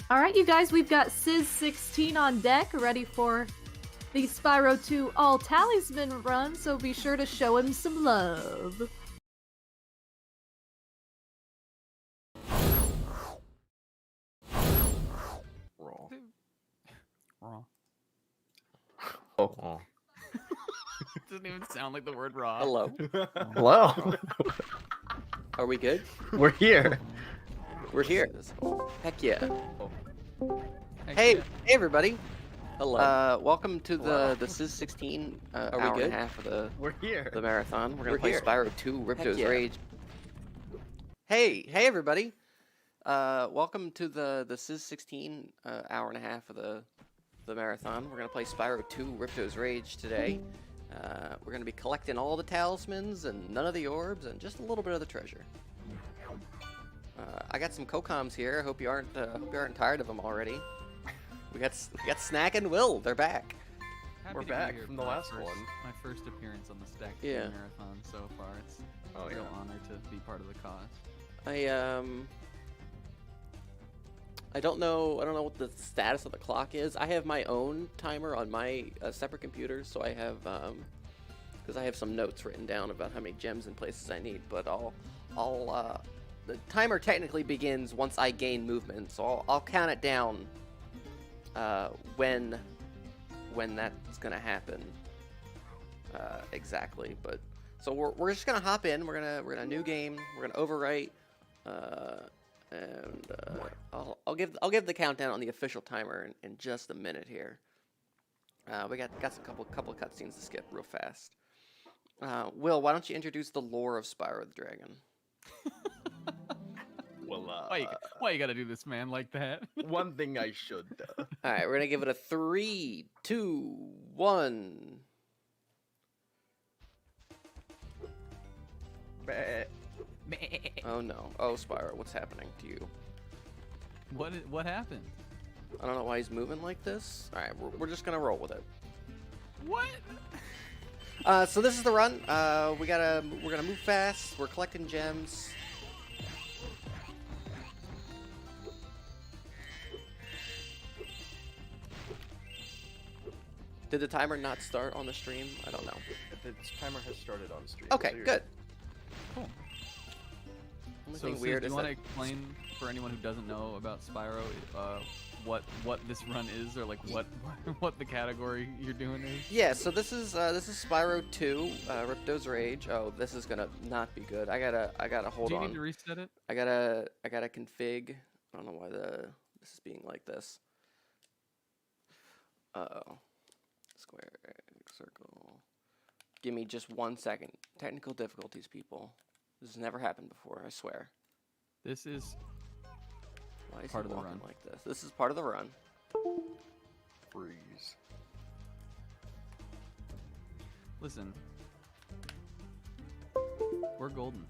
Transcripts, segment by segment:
All right, you guys, we've got Sizz16 on deck, ready for the Spyro 2 All Talisman run, so be sure to show him some love. Raw. Raw. Oh. It doesn't even sound like the word raw. Hello. Hello. Are we good? We're here. We're here. Heck yeah. Heck Hey, yeah. hey everybody. Hello. Welcome to Hello. the Sizz16 Are we hour and good? a half of We're here. the marathon. We're gonna We're play here. Spyro 2 Ripto's yeah. Rage. Hey everybody. Welcome to the Sizz16 hour and a half of the marathon. We're gonna play Spyro 2 Ripto's Rage today. We're gonna be collecting all the talismans and none of the orbs and just a little bit of the treasure. I got some co-coms here. I hope you aren't tired of them already. We got Snack and Will. They're back. Happy We're to be back here from for the my last first- one. My first appearance on the Stack Yeah. Marathon so far. It's Oh a real yeah. honor to be part of the cause. I don't know what the status of the clock is. I have my own timer on my separate computer, so I have because I have some notes written down about how many gems and places I need. But the timer technically begins once I gain movement, so I'll count it down when that's gonna happen exactly. But so we're just gonna hop in. We're gonna new game. We're gonna overwrite. And I'll give the countdown on the official timer in just a minute here. We got some couple of cutscenes to skip real fast. Will, why don't you introduce the lore of Spyro the Dragon? Well, Why you gotta do this, man, like that? one thing I should. All right, we're gonna give it a 3, 2, 1. Meh. Oh no! Oh Spyro, what's happening to you? What happened? I don't know why he's moving like this. All right, we're just gonna roll with it. What? So this is the run. We're gonna move fast. We're collecting gems. Did the timer not start on the stream? I don't know. The timer has started on stream. Okay, so you're good. Cool. Only So, thing Sid, weird do is you want that to explain for anyone who doesn't know about Spyro, what this run is, or like what the category you're doing is? yeah. So this is Spyro 2, Ripto's Rage. Oh, this is gonna not be good. I gotta hold Do you on. need to reset it? I gotta config. I don't know why this is being like this. Uh-oh. Square, circle. Give me just 1 second. Technical difficulties, people. This has never happened before, I swear. This is Why is part he of the walking run. like this? This is part of the run. freeze. Listen. We're golden.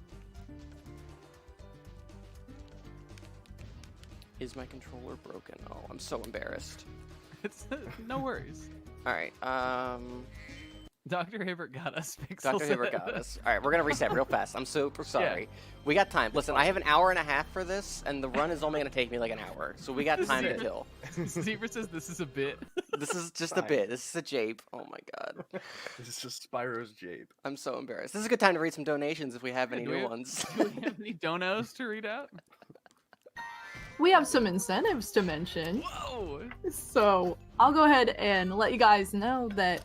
Is my controller broken? Oh, I'm so embarrassed. It's no worries. Alright, Dr. Hibbert got us. Pixel Dr. Hibbert said. got us. Alright, we're gonna reset real fast. I'm super sorry. We got time. Listen, I have an hour and a half for this, and the run is only gonna take me like an hour. So we got This time is to it. kill. Zebra says this is a bit. This is just a bit. This is a jape. Oh my god. This is just Spyro's jape. I'm so embarrassed. This is a good time to read some donations if we have any Do we new have- ones. Do we have any donos to read out? We have some incentives to mention. Whoa! So I'll go ahead and let you guys know that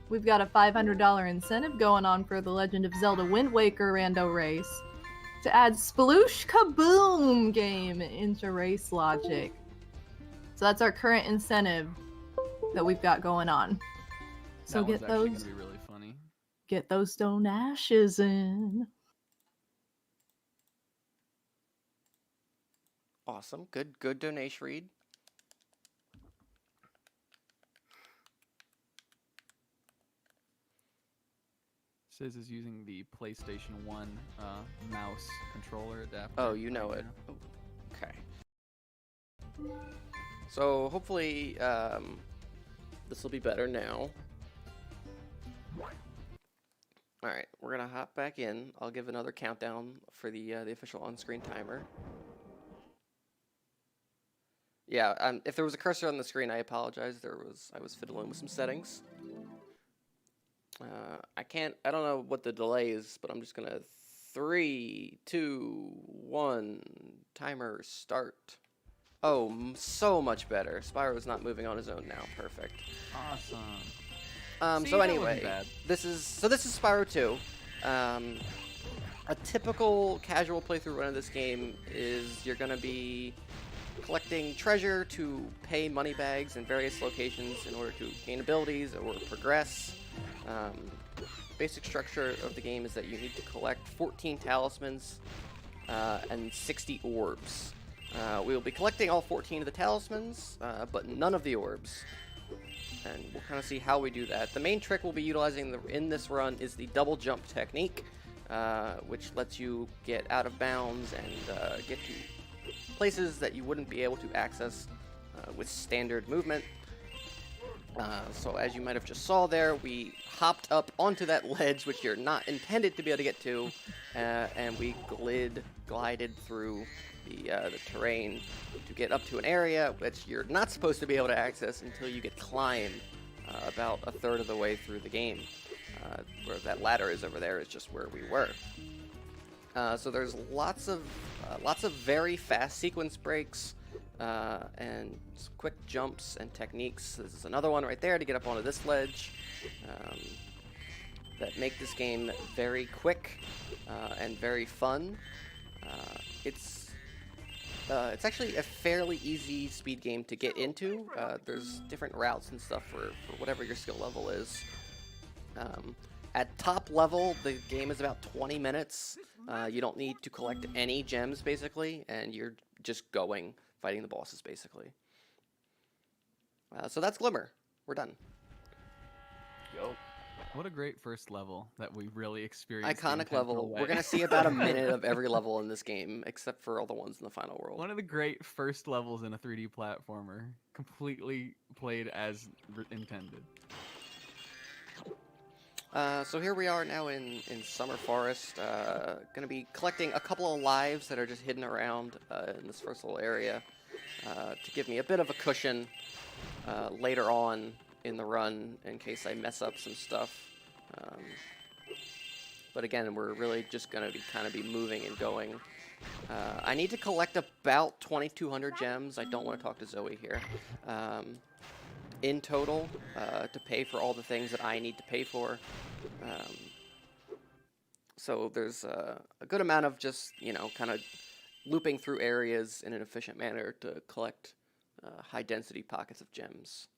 we've got a $500 incentive going on for the Legend of Zelda Wind Waker rando race to add Sploosh Kaboom game into race logic. So that's our current incentive that we've got going on. So That one's get actually those gonna be really funny. donashes in. Awesome. Good donation read. Sis is using the PlayStation 1 mouse controller adapter. Oh, you know right it. now. Oh, okay. So hopefully this will be better now. All right, we're gonna hop back in. I'll give another countdown for the official on-screen timer. Yeah, if there was a cursor on the screen, I apologize. I was fiddling with some settings. I don't know what the delay is, but I'm just gonna 3, 2, 1, timer start. Oh, so much better. Spyro's not moving on his own now. Perfect. Awesome. See, So that wasn't anyway, bad. this is Spyro 2. A typical casual playthrough run of this game is you're gonna be collecting treasure to pay money bags in various locations in order to gain abilities or progress. Basic structure of the game is that you need to collect 14 talismans and 60 orbs. We will be collecting all 14 of the talismans, but none of the orbs. And we'll kind of see how we do that. The main trick we'll be utilizing in this run is the double jump technique, which lets you get out of bounds and get to places that you wouldn't be able to access with standard movement. So as you might have just saw there, we hopped up onto that ledge, which you're not intended to be able to get to, and we glided through the terrain to get up to an area which you're not supposed to be able to access until you get climbed about a third of the way through the game. Where that ladder is over there is just where we were. So there's lots of very fast sequence breaks and quick jumps and techniques. This is another one right there to get up onto this ledge that make this game very quick and very fun. It's actually a fairly easy speed game to get into. There's different routes and stuff for whatever your skill level is. At top level, the game is about 20 minutes. You don't need to collect any gems, basically, and you're just fighting the bosses, basically. So that's Glimmer. We're done. Yo. What a great first level that we really experienced. the Iconic intentional level. way. We're going to see about a minute of every level in this game, except for all the ones in the final world. One of the great first levels in a 3D platformer, completely played as intended. So here we are now in Summer Forest. Going to be collecting a couple of lives that are just hidden around in this first little area to give me a bit of a cushion later on in the run in case I mess up some stuff. But again, we're really just going to be moving and going. I need to collect about 2,200 gems. I don't want to talk to Zoe here. In total, to pay for all the things that I need to pay for. So there's a good amount of just, kind of looping through areas in an efficient manner to collect high density pockets of gems.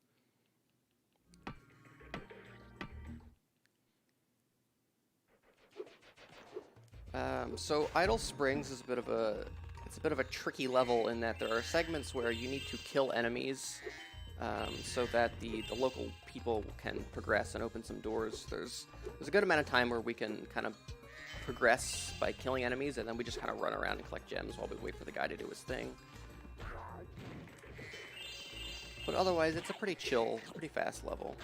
So Idle Springs is a bit of a tricky level in that there are segments where you need to kill enemies so that the local people can progress and open some doors. There's a good amount of time where we can kind of progress by killing enemies, and then we just kind of run around and collect gems while we wait for the guy to do his thing. But otherwise, it's a pretty chill, pretty fast level.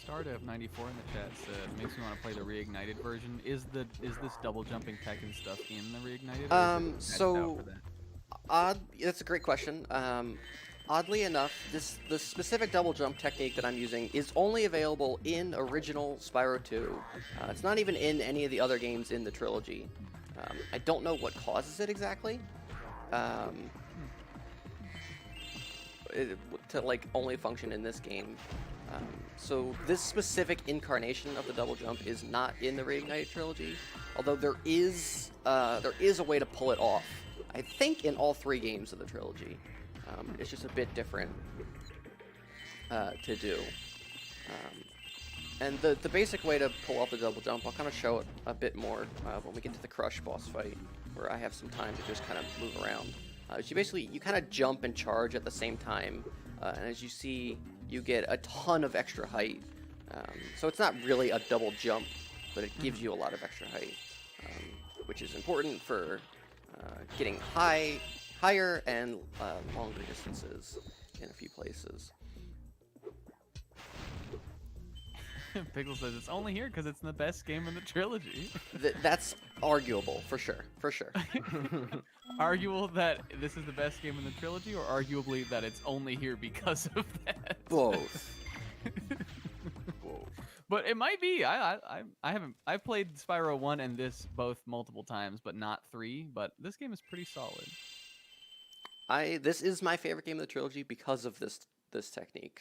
Stardev94 in the chat said, makes me want to play the reignited version. Is this double jumping tech and stuff in the reignited? Or is it patched out for that? That's a great question. Oddly enough, the specific double jump technique that I'm using is only available in original Spyro 2. It's not even in any of the other games in the trilogy. I don't know what causes it exactly. To only function in this game. So this specific incarnation of the double jump is not in the Reignited trilogy, although there is a way to pull it off. I think in all 3 games of the trilogy. It's just a bit different to do. And the basic way to pull off the double jump, I'll kind of show it a bit more when we get to the Crush boss fight, where I have some time to just kind of move around. You kind of jump and charge at the same time, and as you see, you get a ton of extra height. So it's not really a double jump, but it gives you a lot of extra height, which is important for getting higher and longer distances in a few places. Pickle says it's only here because it's the best game in the trilogy. That's arguable, for sure. arguable that this is the best game in the trilogy, or arguably that it's only here because of that? Both. Whoa. But it might be. I've played Spyro 1 and this both multiple times, but not 3. But this game is pretty solid. This is my favorite game of the trilogy because of this technique.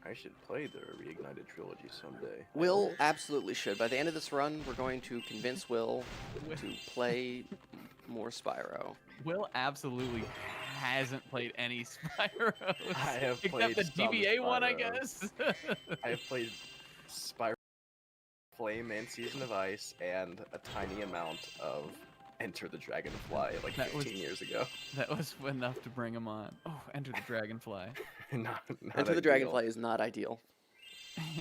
I should play the Reignited trilogy someday. Will absolutely should. By the end of this run, we're going to convince Will to play more Spyro. Will absolutely hasn't played any Spyros. I have played except the some GBA one, I Spyros. guess. I have played Spyro Flame and Season of Ice and a tiny amount of Enter the Dragonfly like That 15 years ago. That was enough to bring him on. Oh, Enter the Dragonfly. not Enter the ideal. Dragonfly is not ideal.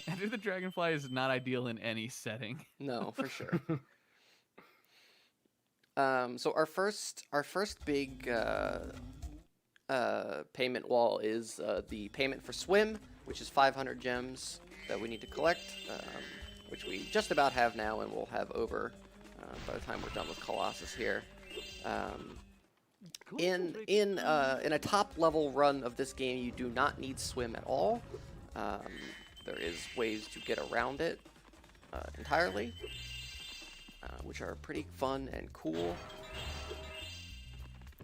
Enter the Dragonfly is not ideal in any setting. No, for sure. So our first big payment wall is the payment for Swim, which is 500 gems that we need to collect, which we just about have now, and we'll have over by the time we're done with Colossus here. In a top level run of this game, you do not need Swim at all. There is ways to get around it entirely, which are pretty fun and cool.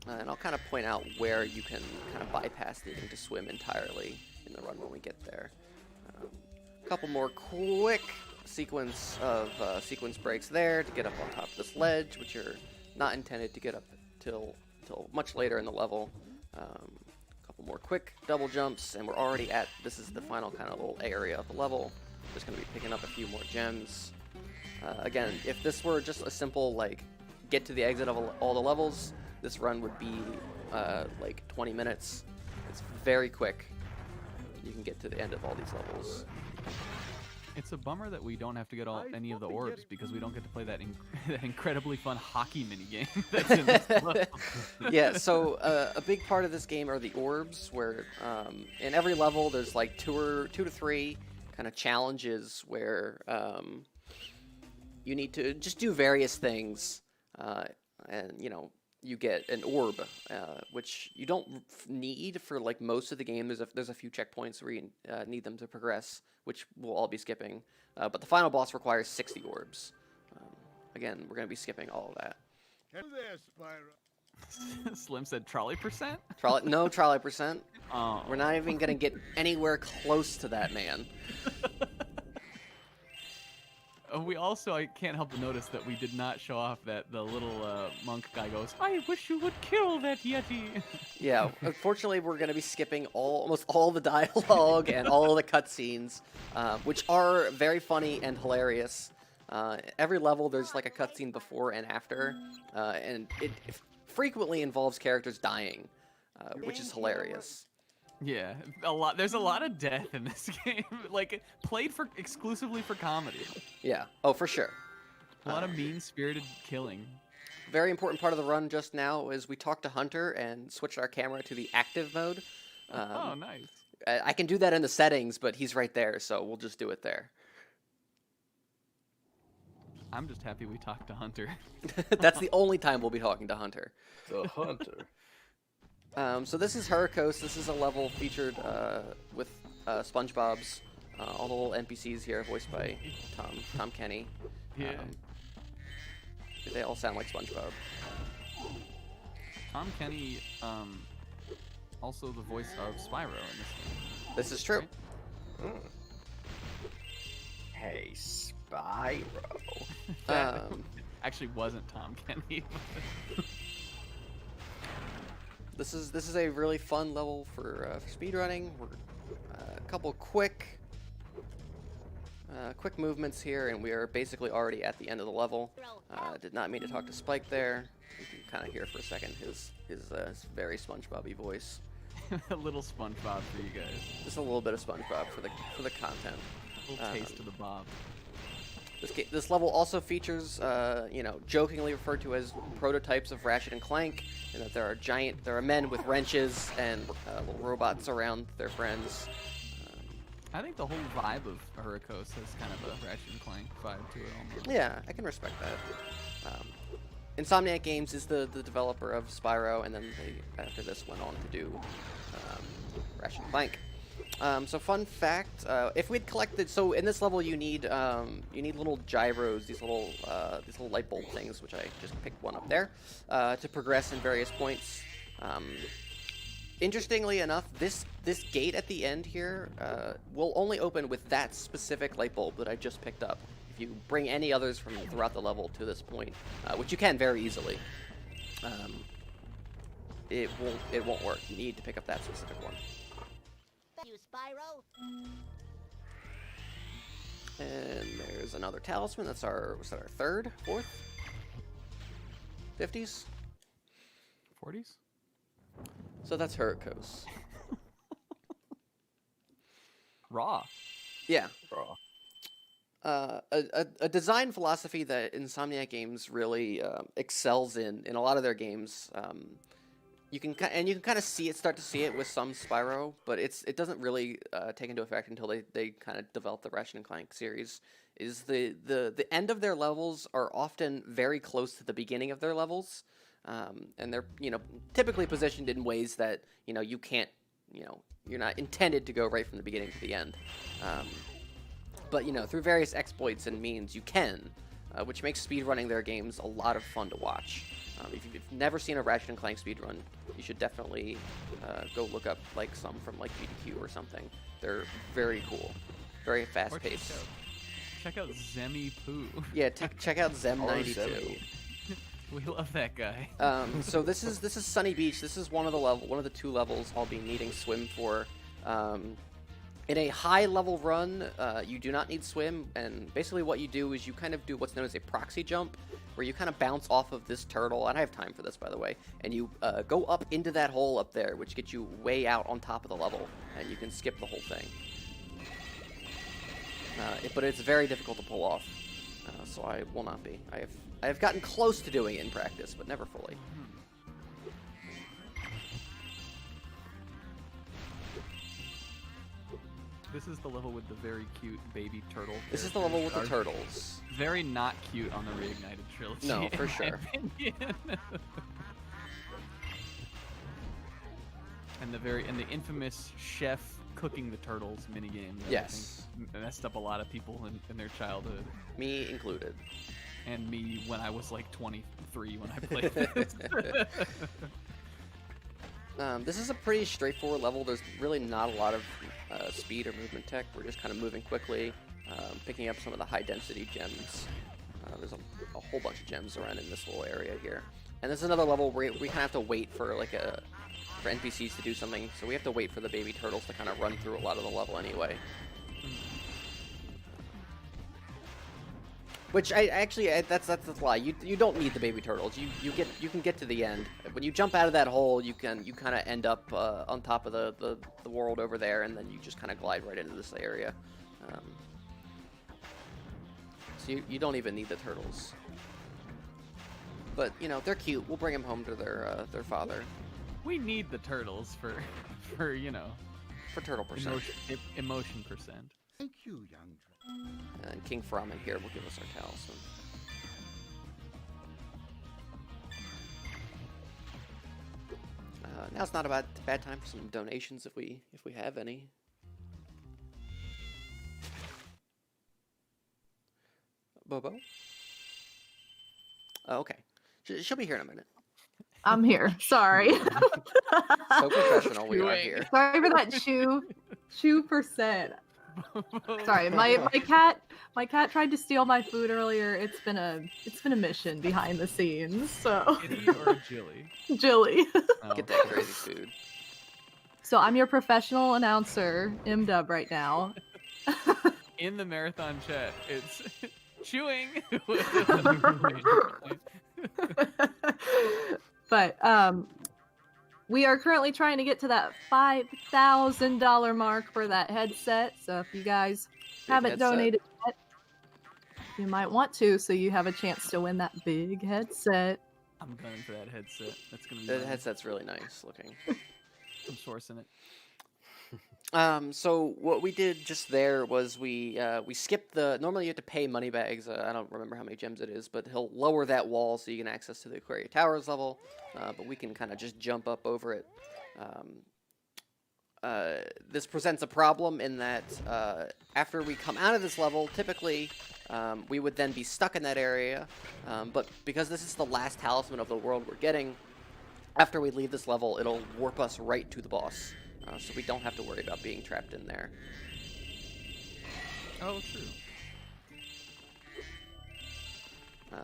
And I'll kind of point out where you can kind of bypass needing to swim entirely in the run when we get there. A couple more quick sequence breaks there to get up on top of this ledge, which are not intended to get up till much later in the level. A couple more quick double jumps, and we're already at, this is the final kind of little area of the level. Just going to be picking up a few more gems. Again, if this were just a simple, like, get to the exit of all the levels, this run would be like 20 minutes. It's very quick. You can get to the end of all these levels. It's a bummer that we don't have to get any of the orbs because we don't get to play that incredibly fun hockey minigame that's in this level. Yeah, so a big part of this game are the orbs, where in every level there's like two to three kind of challenges where you need to just do various things, and you know, you get an orb, which you don't need for like most of the game. There's a few checkpoints where you need them to progress, which we'll all be skipping. But the final boss requires 60 orbs. Again, we're going to be skipping all of that. Hello there, Spyro. Slim said trolley percent? No trolley percent. Oh. We're not even going to get anywhere close to that, man. We also, I can't help but notice that we did not show off that the little monk guy goes, I wish you would kill that Yeti. Yeah, unfortunately, we're going to be skipping almost all the dialogue and all the cutscenes, which are very funny and hilarious. Every level, there's like a cutscene before and after, and it frequently involves characters dying, which is hilarious. Yeah, there's a lot of death in this game, like played exclusively for comedy. Yeah, oh, for sure. A lot of mean-spirited killing. Very important part of the run just now is we talked to Hunter and switched our camera to the active mode. Oh, nice. I can do that in the settings, but he's right there, so we'll just do it there. I'm just happy we talked to Hunter. That's the only time we'll be talking to Hunter. The Hunter. So this is Hurricos. This is a level featured with SpongeBob's. All the little NPCs here voiced by Tom Kenny. Yeah. They all sound like SpongeBob. Tom Kenny, also the voice of Spyro in this game. This is true. Mm. Hey, Spyro. Actually wasn't Tom Kenny. This is a really fun level for speedrunning. We're a couple quick movements here, and we are basically already at the end of the level. Did not mean to talk to Spike there. You can kind of hear for a second his very SpongeBob-y voice. A little SpongeBob for you guys. Just a little bit of SpongeBob for the content. A little taste of the Bob. This level also features, jokingly referred to as prototypes of Ratchet and Clank, and that there are men with wrenches and little robots around their friends. I think the whole vibe of Hurricos has kind of a Ratchet and Clank vibe to it almost. Yeah, I can respect that. Insomniac Games is the developer of Spyro, and then they, after this, went on to do Ratchet and Clank. So fun fact, if we'd collected, so in this level you need little gyros, these little light bulb things, which I just picked one up there, to progress in various points. Interestingly enough, this gate at the end here will only open with that specific light bulb that I just picked up. If you bring any others from throughout the level to this point, which you can very easily, it won't work. You need to pick up that specific one. You, Spyro. And there's another talisman. That's our, was that our third, fourth, 50s, 40s. So that's Hurricos. Raw. Yeah. Bro. A design philosophy that Insomniac Games really excels in a lot of their games. You can kind of start to see it with some Spyro, but it doesn't really take into effect until they kind of develop the Ratchet and Clank series. Is the end of their levels are often very close to the beginning of their levels, and they're typically positioned in ways that you can't you're not intended to go right from the beginning to the end. But through various exploits and means you can, which makes speedrunning their games a lot of fun to watch. If you've never seen a Ratchet and Clank speedrun, you should definitely go look up some from GDQ or something. They're very cool, very fast paced. Check out Zemi Poo. Yeah, check out Zem92. We love that guy. So this is Sunny Beach. This is one of the two levels I'll be needing swim for. In a high level run, you do not need swim, and basically what you do is you kind of do what's known as a proxy jump, where you kind of bounce off of this turtle, and I have time for this, by the way, and you go up into that hole up there, which gets you way out on top of the level, and you can skip the whole thing. But it's very difficult to pull off, so I will not be. I have gotten close to doing it in practice, but never fully. This is the level with the very cute baby turtle. This is the level with the turtles. Very not cute on the Reignited trilogy. No, for sure. And the infamous chef cooking the turtles minigame. That Yes. I think messed up a lot of people in their childhood. Me included. And me when I was like 23 when I played this. This is a pretty straightforward level. There's really not a lot of speed or movement tech. We're just kind of moving quickly, picking up some of the high density gems. There's a whole bunch of gems around in this little area here. And this is another level where we kind of have to wait for for NPCs to do something. So we have to wait for the baby turtles to kind of run through a lot of the level anyway. Which that's the lie. You don't need the baby turtles. You can get to the end. When you jump out of that hole, you kind of end up on top of the world over there, and then you just kind of glide right into this area. So you don't even need the turtles. But they're cute. We'll bring them home to their father. We need the turtles for for turtle percent. Emotion percent. Thank you, young friend. And King Frama here will give us our talisman. Now's not a bad time for some donations if we have any. Bobo? Oh, okay. She'll be here in a minute. I'm here. Sorry. So professional we are here. Sorry for that shoe percent. Sorry, my cat tried to steal my food earlier. It's been a mission behind the scenes. So Kitty or Jilly? Jilly. Oh. Get that crazy food. So I'm your professional announcer, M-Dub, right now. In the marathon chat, it's chewing. But we are currently trying to get to that $5,000 mark for that headset. So if you guys haven't headset. donated yet, you might want to, so you have a chance to win that big headset. I'm gunning for that headset. That's gonna be. The mine. headset's really nice looking. I'm sourcing it. So what we did just there was we skipped the. Normally you have to pay money bags. I don't remember how many gems it is, but he'll lower that wall so you can access to the Aquaria Towers level. But we can kind of just jump up over it. This presents a problem in that after we come out of this level, typically we would then be stuck in that area. But because this is the last talisman of the world we're getting, after we leave this level, it'll warp us right to the boss. So we don't have to worry about being trapped in there. Oh, true.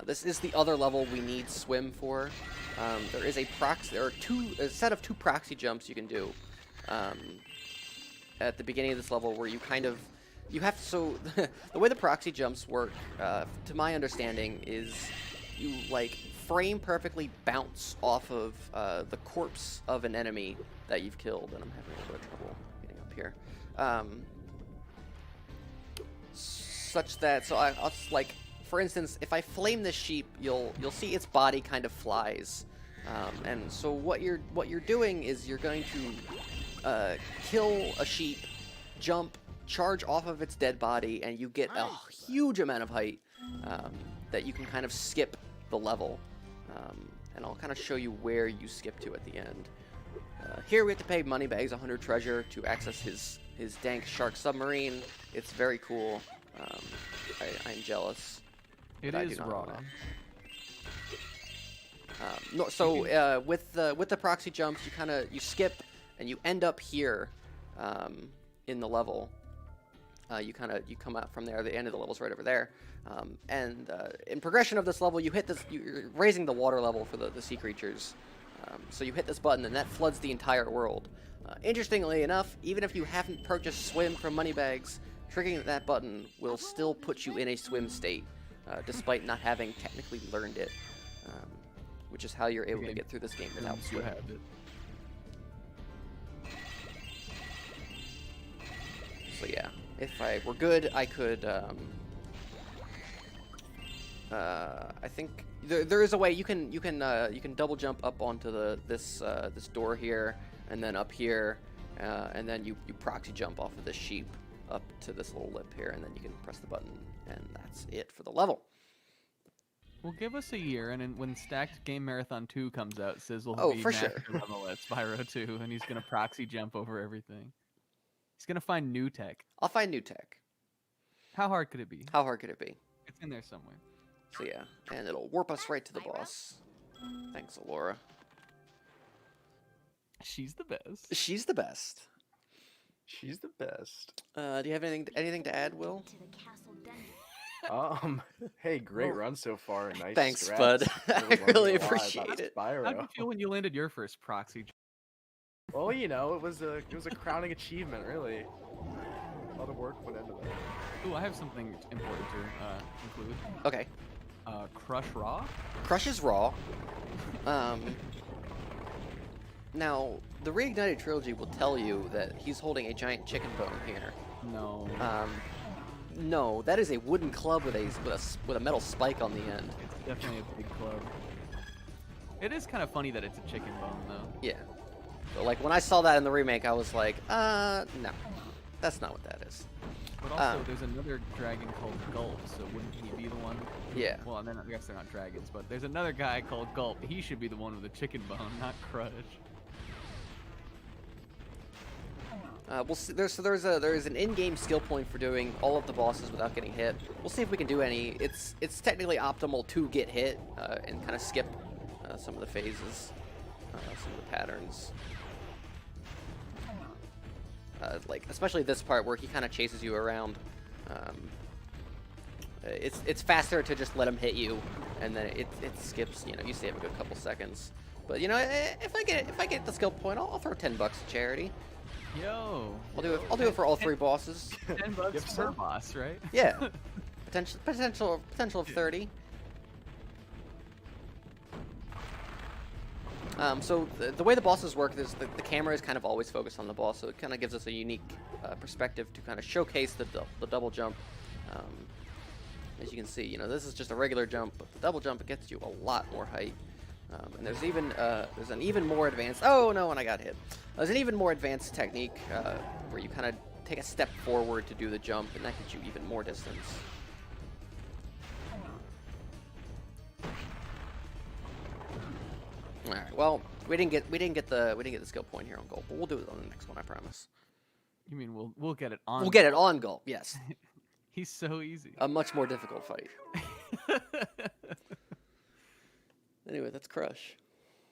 This is the other level we need swim for. There is a proxy. There are a set of 2 proxy jumps you can do at the beginning of this level, where you have to. So the way the proxy jumps work, to my understanding, is you like frame perfectly bounce off of the corpse of an enemy that you've killed, and I'm having a little bit of trouble getting up here. Such that, so I'll just, like, for instance, if I flame this sheep, you'll see its body kind of flies, and so what you're doing is you're going to kill a sheep, jump, charge off of its dead body, and you get a huge amount of height that you can kind of skip the level. And I'll kind of show you where you skip to at the end. Here we have to pay money bags 100 treasure to access his dank shark submarine. It's very cool. I'm jealous. It is raw. No, so with the proxy jumps, you skip and you end up here in the level. You come out from there. The end of the level's right over there. And in progression of this level, you're raising the water level for the sea creatures. So you hit this button, and that floods the entire world. Interestingly enough, even if you haven't purchased swim from moneybags, triggering that button will still put you in a swim state, despite not having technically learned it, which is how you're able to get through this game without swim. You have it. So yeah, if I were good, I could. I think there is a way you can double jump up onto this door here, and then up here, and then you proxy jump off of this sheep up to this little lip here, and then you can press the button, and that's it for the level. Well, give us a year, and then when Stacked Game Marathon 2 comes out, Sizzle Oh, will be for sure. master level at Spyro 2, and he's gonna proxy jump over everything. He's gonna find new tech. I'll find new tech. How hard could it be? How hard could it be? It's in there somewhere. So yeah, and it'll warp us right to the boss. Thanks, Alora. She's the best. She's the best. She's the best. Do you have anything to add, Will? To the castle den. Hey, great run so far. Nice. Thanks, strats. bud. I learning really a lot appreciate about it. Spyro. How'd you feel when you landed your first proxy jump? Well, you know, it was a crowning achievement, really. A lot of work went into that. Ooh, I have something important to include. Okay. Crush Raw? Crush is raw. Now, the Reignited Trilogy will tell you that he's holding a giant chicken bone here. No. No, that is a wooden club with a metal spike on the end. It's definitely a big club. It is kind of funny that it's a chicken bone, though. Yeah. So, like, when I saw that in the remake, I was like, no. That's not what that is. But also, there's another dragon called Gulp, so wouldn't he be the one? Yeah. Well, and then I guess they're not dragons, but there's another guy called Gulp. He should be the one with the chicken bone, not Crush. We'll see. There is an in-game skill point for doing all of the bosses without getting hit. We'll see if we can do any. It's technically optimal to get hit and kind of skip some of the phases, some of the patterns. Like especially this part where he kind of chases you around. It's faster to just let him hit you, and then it skips. You know, you save a good couple seconds. But you know, if I get the skill point, I'll throw $10 to charity. Yo. I'll do it for all 3 bosses. $10 per boss, right? Yeah. Potential of 30. So the way the bosses work is the camera is kind of always focused on the boss, so it kind of gives us a unique perspective to kind of showcase the double jump. As you can see, you know, this is just a regular jump, but the double jump, it gets you a lot more height. And there's even there's an even more advanced. Oh no! And I got hit. There's an even more advanced technique where you kind of take a step forward to do the jump, and that gets you even more distance. All right. Well, we didn't get the skill point here on Gulp, but we'll do it on the next one. I promise. You mean we'll get it on? We'll get it on Gulp. Yes. He's so easy. A much more difficult fight. Anyway, that's Crush.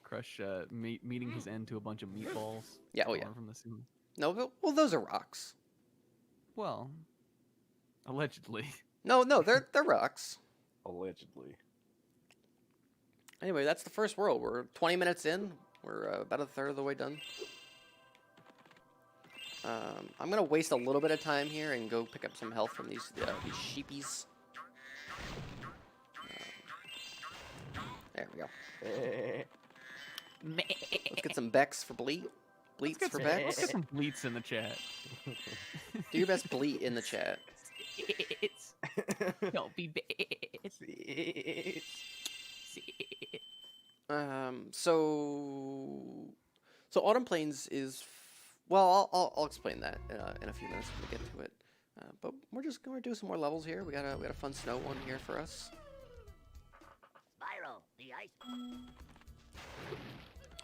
Crush meeting his end to a bunch of meatballs. Yeah. Oh yeah. From the ceiling. No, but, well, those are rocks. Well, allegedly. No, they're rocks. Allegedly. Anyway, that's the first world. We're 20 minutes in. We're about a third of the way done. I'm gonna waste a little bit of time here and go pick up some health from these sheepies. There we go. Let's get some Becks for Bleat. Bleats for Let's Becks. get some bleats in the chat. Do your best Bleat in the chat. Don't be bad. So Autumn Plains is, well, I'll explain that in a few minutes when we get to it. But we're just going to do some more levels here. We got a fun snow one here for us. Spyro, the ice.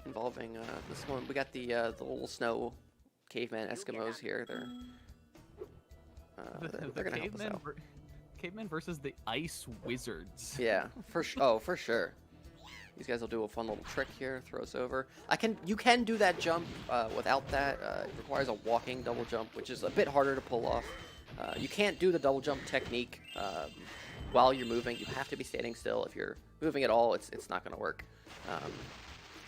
Involving this one, we got the little snow caveman Eskimos here. They're gonna help us out. Caveman versus the ice wizards. Yeah, for sure. These guys will do a fun little trick here, throw us over. You can do that jump without that. It requires a walking double jump, which is a bit harder to pull off. You can't do the double jump technique while you're moving. You have to be standing still. If you're moving at all, it's not going to work.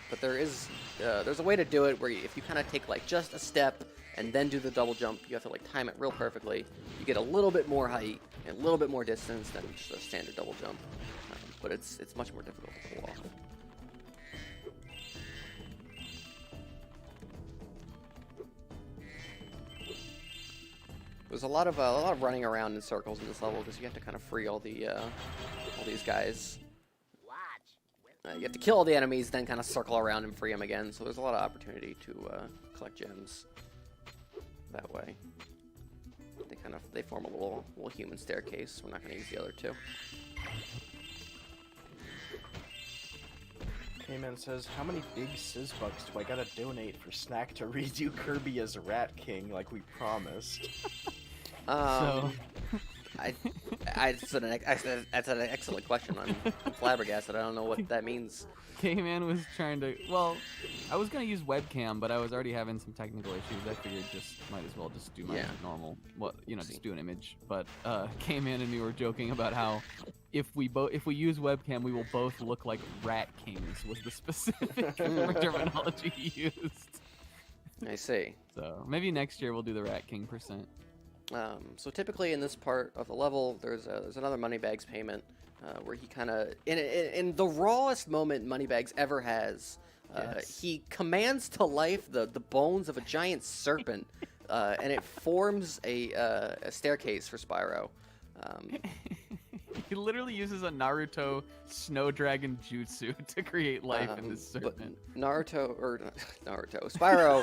But there's a way to do it where if you kind of take like just a step and then do the double jump, you have to like time it real perfectly. You get a little bit more height and a little bit more distance than just a standard double jump. But it's much more difficult to pull off. There's a lot of running around in circles in this level because you have to kind of free all these guys. You have to kill all the enemies, then kind of circle around and free them again. So there's a lot of opportunity to collect gems that way. They form a little human staircase. We're not going to use the other two. K-Man says, how many big Sizzbucks do I gotta donate for Snack to redo Kirby as Rat King like we promised? That's an excellent question. I'm flabbergasted. I don't know what that means. K-Man was trying to. Well, I was gonna use webcam, but I was already having some technical issues. I figured might as well just do my normal, just do an image. But K-Man and me were joking about how if we use webcam, we will both look like Rat Kings. Was the specific terminology he used. I see. So maybe next year we'll do the Rat King %. So typically in this part of the level, there's another Moneybags payment where he kind of, in the rawest moment Moneybags ever has, he commands to life the bones of a giant serpent, and it forms a staircase for Spyro. He literally uses a Naruto snow dragon jutsu to create life in this serpent. Spyro.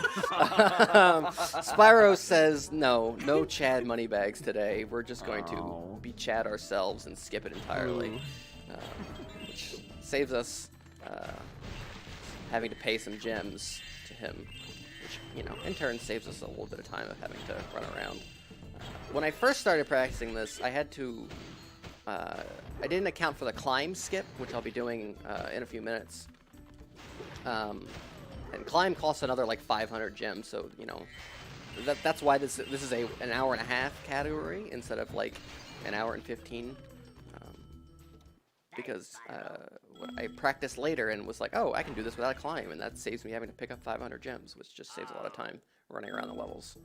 Spyro says no Chad Moneybags today. We're just going to be Chad ourselves and skip it entirely, which saves us having to pay some gems to him, which in turn saves us a little bit of time of having to run around. When I first started practicing this, I had to. I didn't account for the climb skip, which I'll be doing in a few minutes. And climb costs another like 500 gems, so that's why this is an hour and a half category instead of like an hour and 15. Because I practiced later and was like, oh, I can do this without a climb, and that saves me having to pick up 500 gems, which just saves a lot of time running around the levels.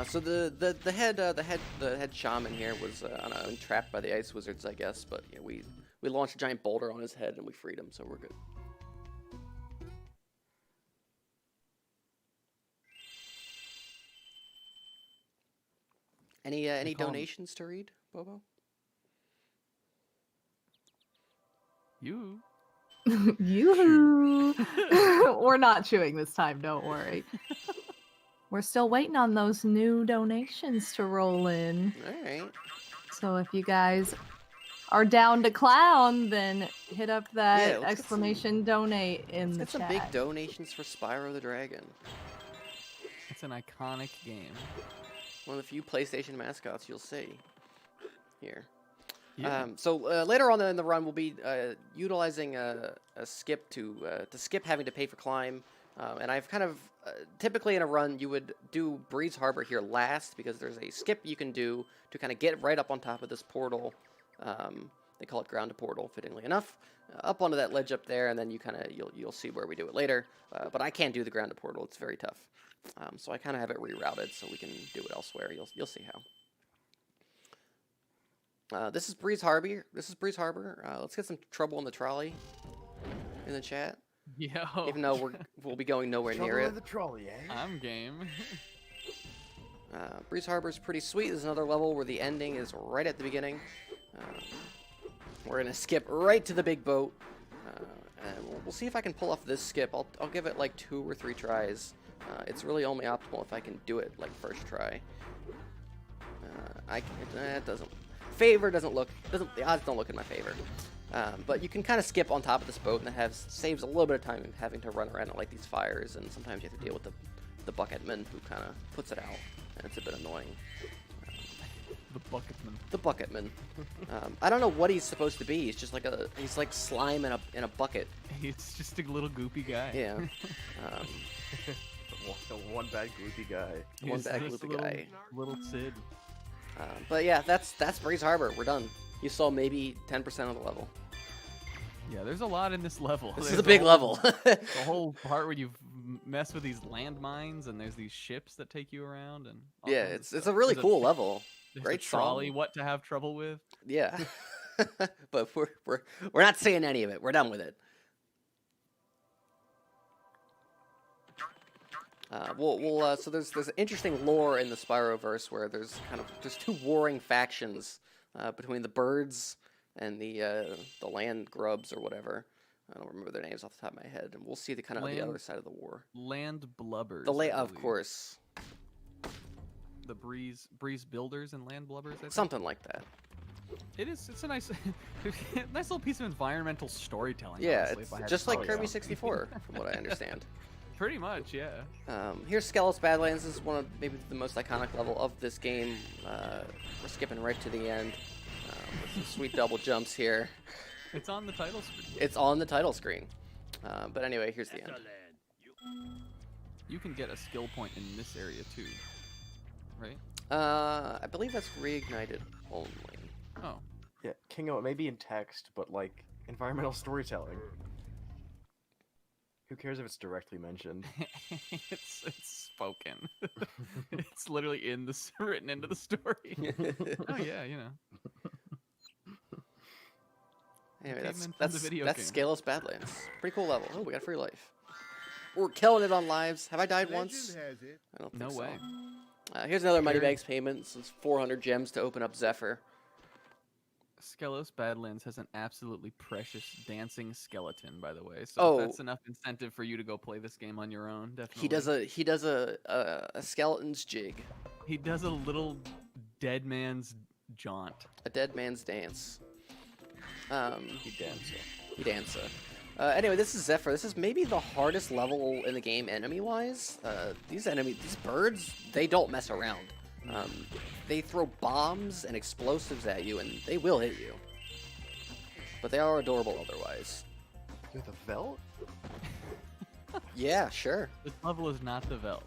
So the head shaman here was trapped by the ice wizards, I guess. But we launched a giant boulder on his head and we freed him, so we're good. Any donations to read, Bobo? You. Yoo-hoo! We're not chewing this time, don't worry. We're still waiting on those new donations to roll in. All right. So if you guys are down to clown, then hit up that Yeah, let's get exclamation donate in the Let's get chat. some big donations for Spyro the Dragon. It's an iconic game. One of the few PlayStation mascots you'll see here. Yeah. So later on in the run, we'll be utilizing a skip to skip having to pay for climb. And I've kind of typically in a run you would do Breeze Harbor here last because there's a skip you can do to kind of get right up on top of this portal. They call it ground to portal, fittingly enough, up onto that ledge up there, and then you kind of you'll see where we do it later. But I can't do the ground to portal; it's very tough. So I kind of have it rerouted so we can do it elsewhere. You'll see how. This is Breeze Harbor. Let's get some trouble in the trolley in the chat. Yo. Even though we'll be going nowhere near Trouble it. in the trolley, eh? I'm game. Breeze Harbor is pretty sweet. There's another level where the ending is right at the beginning. We're gonna skip right to the big boat, and we'll see if I can pull off this skip. I'll give it like 2 or 3 tries. It's really only optimal if I can do it like first try. It doesn't. Favor doesn't look. The odds don't look in my favor. But you can kind of skip on top of this boat, and it saves a little bit of time having to run around and light these fires, and sometimes you have to deal with the bucketman who kind of puts it out, and it's a bit annoying. The bucketman. The bucketman. I don't know what he's supposed to be. He's just like he's like slime in a bucket. He's just a little goopy guy. Yeah. One bad gloopy guy. He's One bad just a gloopy guy. Little Sid. But yeah, that's Breeze Harbor. We're done. You saw maybe 10% of the level. Yeah, there's a lot in this level. This There's is a big level. The whole part where you mess with these landmines, and there's these ships that take you around, and all Yeah, kinds of it's stuff. a really There's cool level. there's Great a trolley. song. What to have trouble with? Yeah. But we're not saying any of it. We're done with it. So there's interesting lore in the Spyroverse where there's 2 warring factions between the birds and the land grubs or whatever. I don't remember their names off the top of my head, and we'll see the the other side of the war. Land blubbers. Of course. The breeze builders and land blubbers. I think? Something like that. It's a nice nice little piece of environmental storytelling. Yeah, honestly, if I it's had just to like say Kirby so. 64, from what I understand. Pretty much, yeah. Here's Skelos Badlands. This is one of maybe the most iconic level of this game. We're skipping right to the end with some sweet double jumps here. It's on the title screen. It's on the title screen. But anyway, here's the end. You can get a skill point in this area too, right? I believe that's reignited only. Oh. Yeah, Kingo, it may be in text, but like environmental storytelling. Who cares if it's directly mentioned? it's spoken. It's literally written into the story. Oh yeah, you know. Anyway, Payment that's from the video that's game. Skelos Badlands. Pretty cool level. Oh, we got free life. We're killing it on lives. Have I died once? Legend has it. I don't think No so. way. Here's another Money Very- Bags payment. This is 400 gems to open up Zephyr. Skelos Badlands has an absolutely precious dancing skeleton, by the way. So Oh. that's enough incentive for you to go play this game on your own. Definitely. He does a skeleton's jig, He does a little dead man's jaunt. a dead man's dance. He dancer. Anyway, this is Zephyr. This is maybe the hardest level in the game enemy-wise. These birds, they don't mess around. They throw bombs and explosives at you, and they will hit you. But they are adorable otherwise. With a velt? Yeah, sure. This level is not the Velt,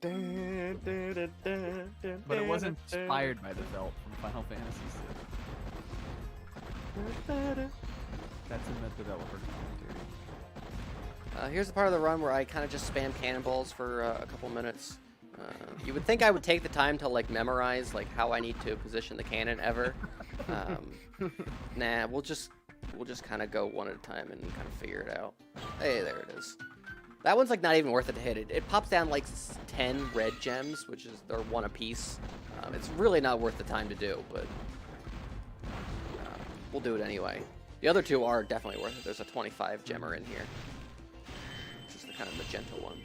but it was inspired by the Velt from Final Fantasy VI. That's in the developer commentary. Here's the part of the run where I kind of just spam cannonballs for a couple minutes. You would think I would take the time to like memorize like how I need to position the cannon ever. Nah, we'll just kind of go one at a time and kind of figure it out. Hey, there it is. That one's like not even worth it to hit it. It pops down like 10 red gems, which is they're 1 apiece. It's really not worth the time to do, but we'll do it anyway. The other two are definitely worth it. There's a 25 gemmer in here. This is the kind of magenta one.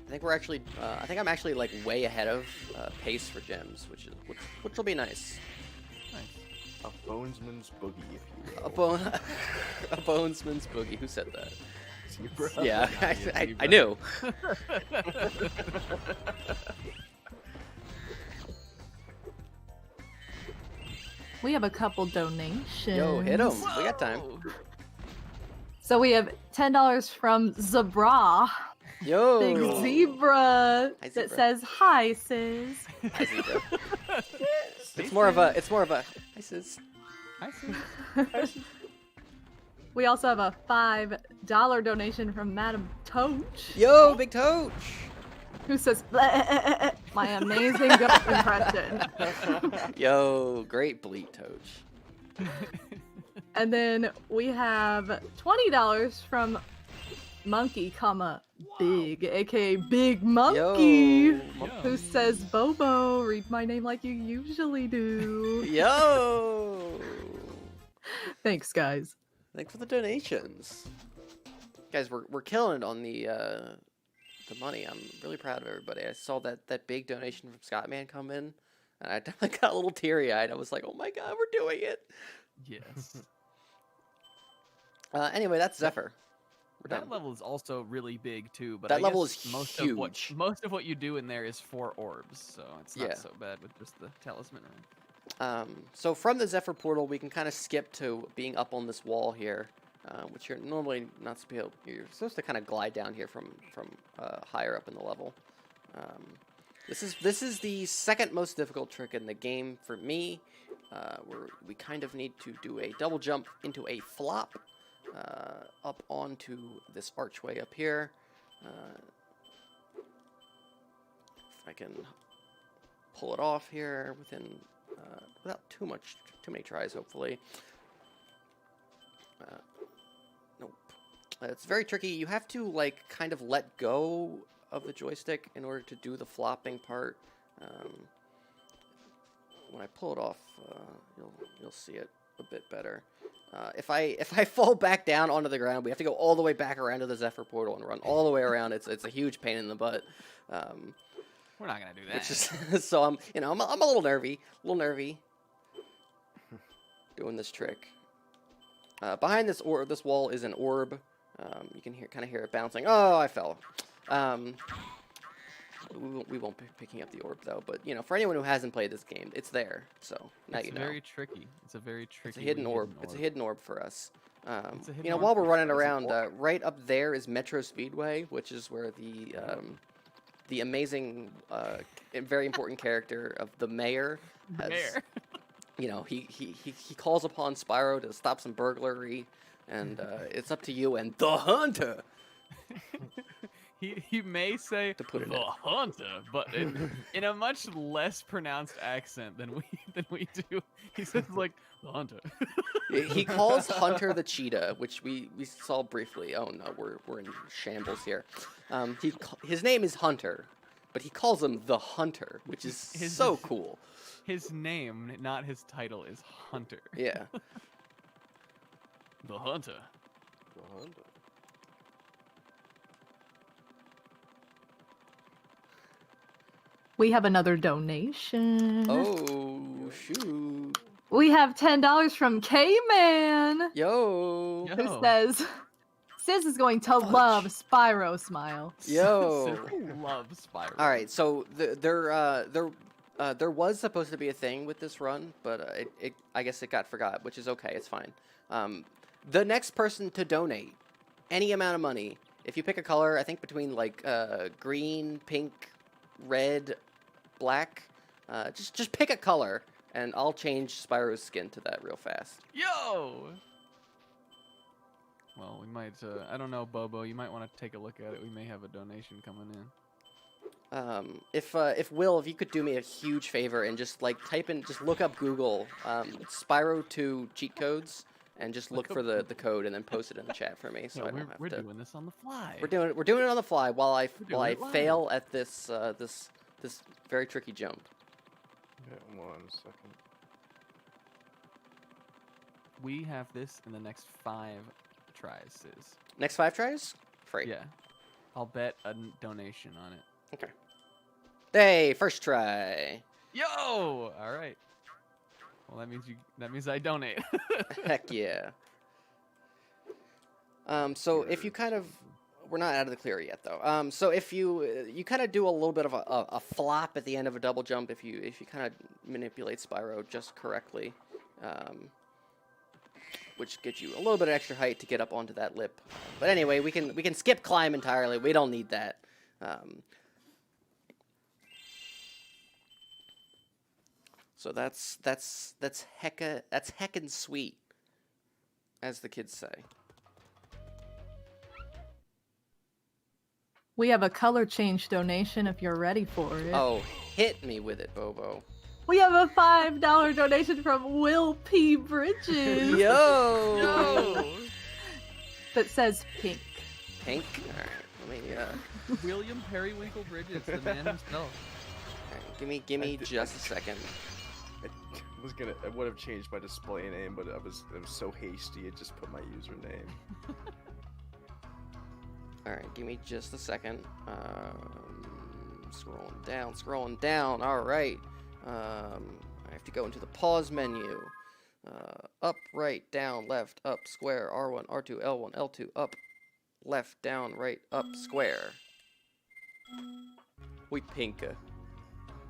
I think we're actually, I think I'm actually like way ahead of pace for gems, which will be nice. Nice. A bonesman's boogie, if you will. A bonesman's boogie. Who said that? Zebra. Yeah, I Zebra. knew. We have a couple donations. Yo, hit 'em. We got time. Whoa. So we have $10 from Zebra, Yo. Big Zebra, Hi, that Zebra. says, "Hi, sis." Hi, Zebra. It's more of a. Hi, sis. I see. We also have a $5 donation from Madam Toach, Yo, Big Toach. who says, "My amazing goat impression." Yo, great bleat Toach. And then we have $20 from Monkey, Big, aka Big Monkey, Yo. who says, "Bobo, read my name like you usually do." Yo. Thanks, guys. Thanks for the donations. Guys, we're killing it on the money. I'm really proud of everybody. I saw that big donation from Scottman come in, and I definitely got a little teary-eyed. I was like, oh my god, we're doing it. Yes. Anyway, that's Zephyr. We're That done. level is also really big too, but That I level guess is most huge. most of what you do in there is 4 orbs, so it's not Yeah. so bad with just the talisman room. So from the Zephyr portal, we can kind of skip to being up on this wall here, which you're normally not supposed. You're supposed to kind of glide down here from higher up in the level. This is the second most difficult trick in the game for me. Where we kind of need to do a double jump into a flop up onto this archway up here. If I can pull it off here without too many tries, hopefully. Nope. It's very tricky. You have to like kind of let go of the joystick in order to do the flopping part. When I pull it off, you'll see it a bit better. If I fall back down onto the ground, we have to go all the way back around to the Zephyr portal and run all the way around. It's a huge pain in the butt. We're not gonna do that. Which is so I'm a little nervy, doing this trick. Behind this wall is an orb. You can kind of hear it bouncing. Oh, I fell. We won't be picking up the orb though, but for anyone who hasn't played this game, it's there. So now it's you know. very tricky. It's a very tricky. It's a hidden orb. It's a hidden orb for us. It's a hidden orb While for we're running us. around, right up there is Metro Speedway, which is where the amazing and very important character of the mayor has. Mayor. He calls upon Spyro to stop some burglary, and it's up to you and the hunter. He may say To put it the in. hunter, but in a much less pronounced accent than we do. He says like the hunter. He calls Hunter the cheetah, which we saw briefly. Oh no, we're in shambles here. His name is Hunter, but he calls him the Hunter, which is so cool. His name, not his title, is Hunter. Yeah. The hunter. We have another donation. Oh shoot. We have $10 from K-Man, Yo. Yo. who says, "Sis is going to love Spyro Smile." Yo. Love Spyro. All right, so there was supposed to be a thing with this run, but I guess it got forgot, which is okay. It's fine. The next person to donate any amount of money, if you pick a color, I think between like green, pink, red, black, just pick a color, and I'll change Spyro's skin to that real fast. Yo. Well, we might. I don't know, Bobo. You might want to take a look at it. We may have a donation coming in. If Will, if you could do me a huge favor and just like just look up Google Spyro 2 cheat codes and just look for the code and then post it in the chat for me, so No, I don't have we're to. doing this on the fly. We're doing it on the fly while I doing it live. fail at this very tricky jump. Yeah, 1 second. We have this in the next 5 tries, Sis. Next 5 tries? Free. Yeah. I'll bet a donation on it. Okay. Hey, first try. Yo! All right. Well, that means I donate. Heck yeah. So if you kind of, we're not out of the clear yet though. So if you kind of do a little bit of a flop at the end of a double jump, if you kind of manipulate Spyro just correctly, which gets you a little bit of extra height to get up onto that lip. But anyway, we can skip climb entirely. We don't need that. So that's heckin' sweet, as the kids say. We have a color change donation if you're ready for it. Oh, hit me with it, Bobo. We have a $5 donation from Will P. Bridges. Yo! That says pink. Pink? Alright, let me, William Periwinkle Bridges, the man himself. alright, give me just a second. I would have changed my display name, but it was so hasty, it just put my username. Alright, give me just a second. Scrolling down. Alright. I have to go into the pause menu. Up, right, down, left, up, square, R1, R2, L1, L2, up, left, down, right, up, square. We pinka.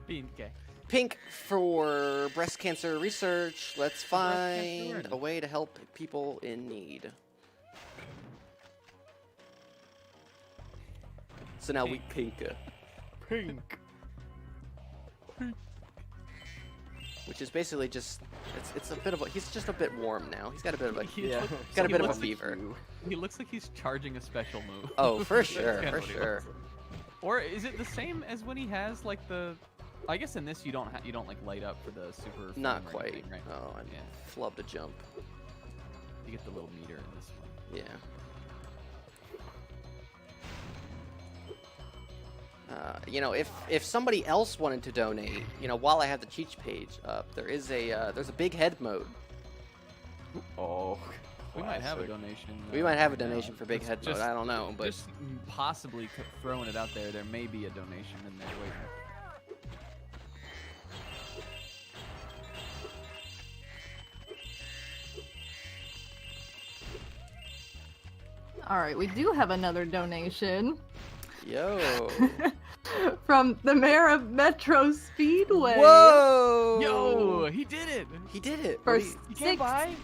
Pinke. Pink for breast cancer research. Let's find awareness. a way to help people in need. So now we pinka. Pink. Which is basically just, it's a bit of a, he's just a bit warm now. He's got a bit of a, Yeah. got a He bit of a looks like fever. He looks like he's charging a special move. Oh, for That's sure, kinda for what he sure. looks like. Or is it the same as when he has like the? I guess in this you don't like light up for the super. Not flame or quite. anything, right? Oh, I Yeah. flubbed a jump. You get the little meter in this one. Yeah. You know, if somebody else wanted to donate, you know, while I have the cheat page up, there's a big head mode. Oh. We might have a classic. donation. We might have a right now. donation for big head mode. Just- I don't know, but Just possibly throwing it out there. There may be a donation in there waiting. All right, we do have another donation yo, from the mayor of Metro Speedway. whoa, Yo, he did it. he did it. For What do you- You can't buy.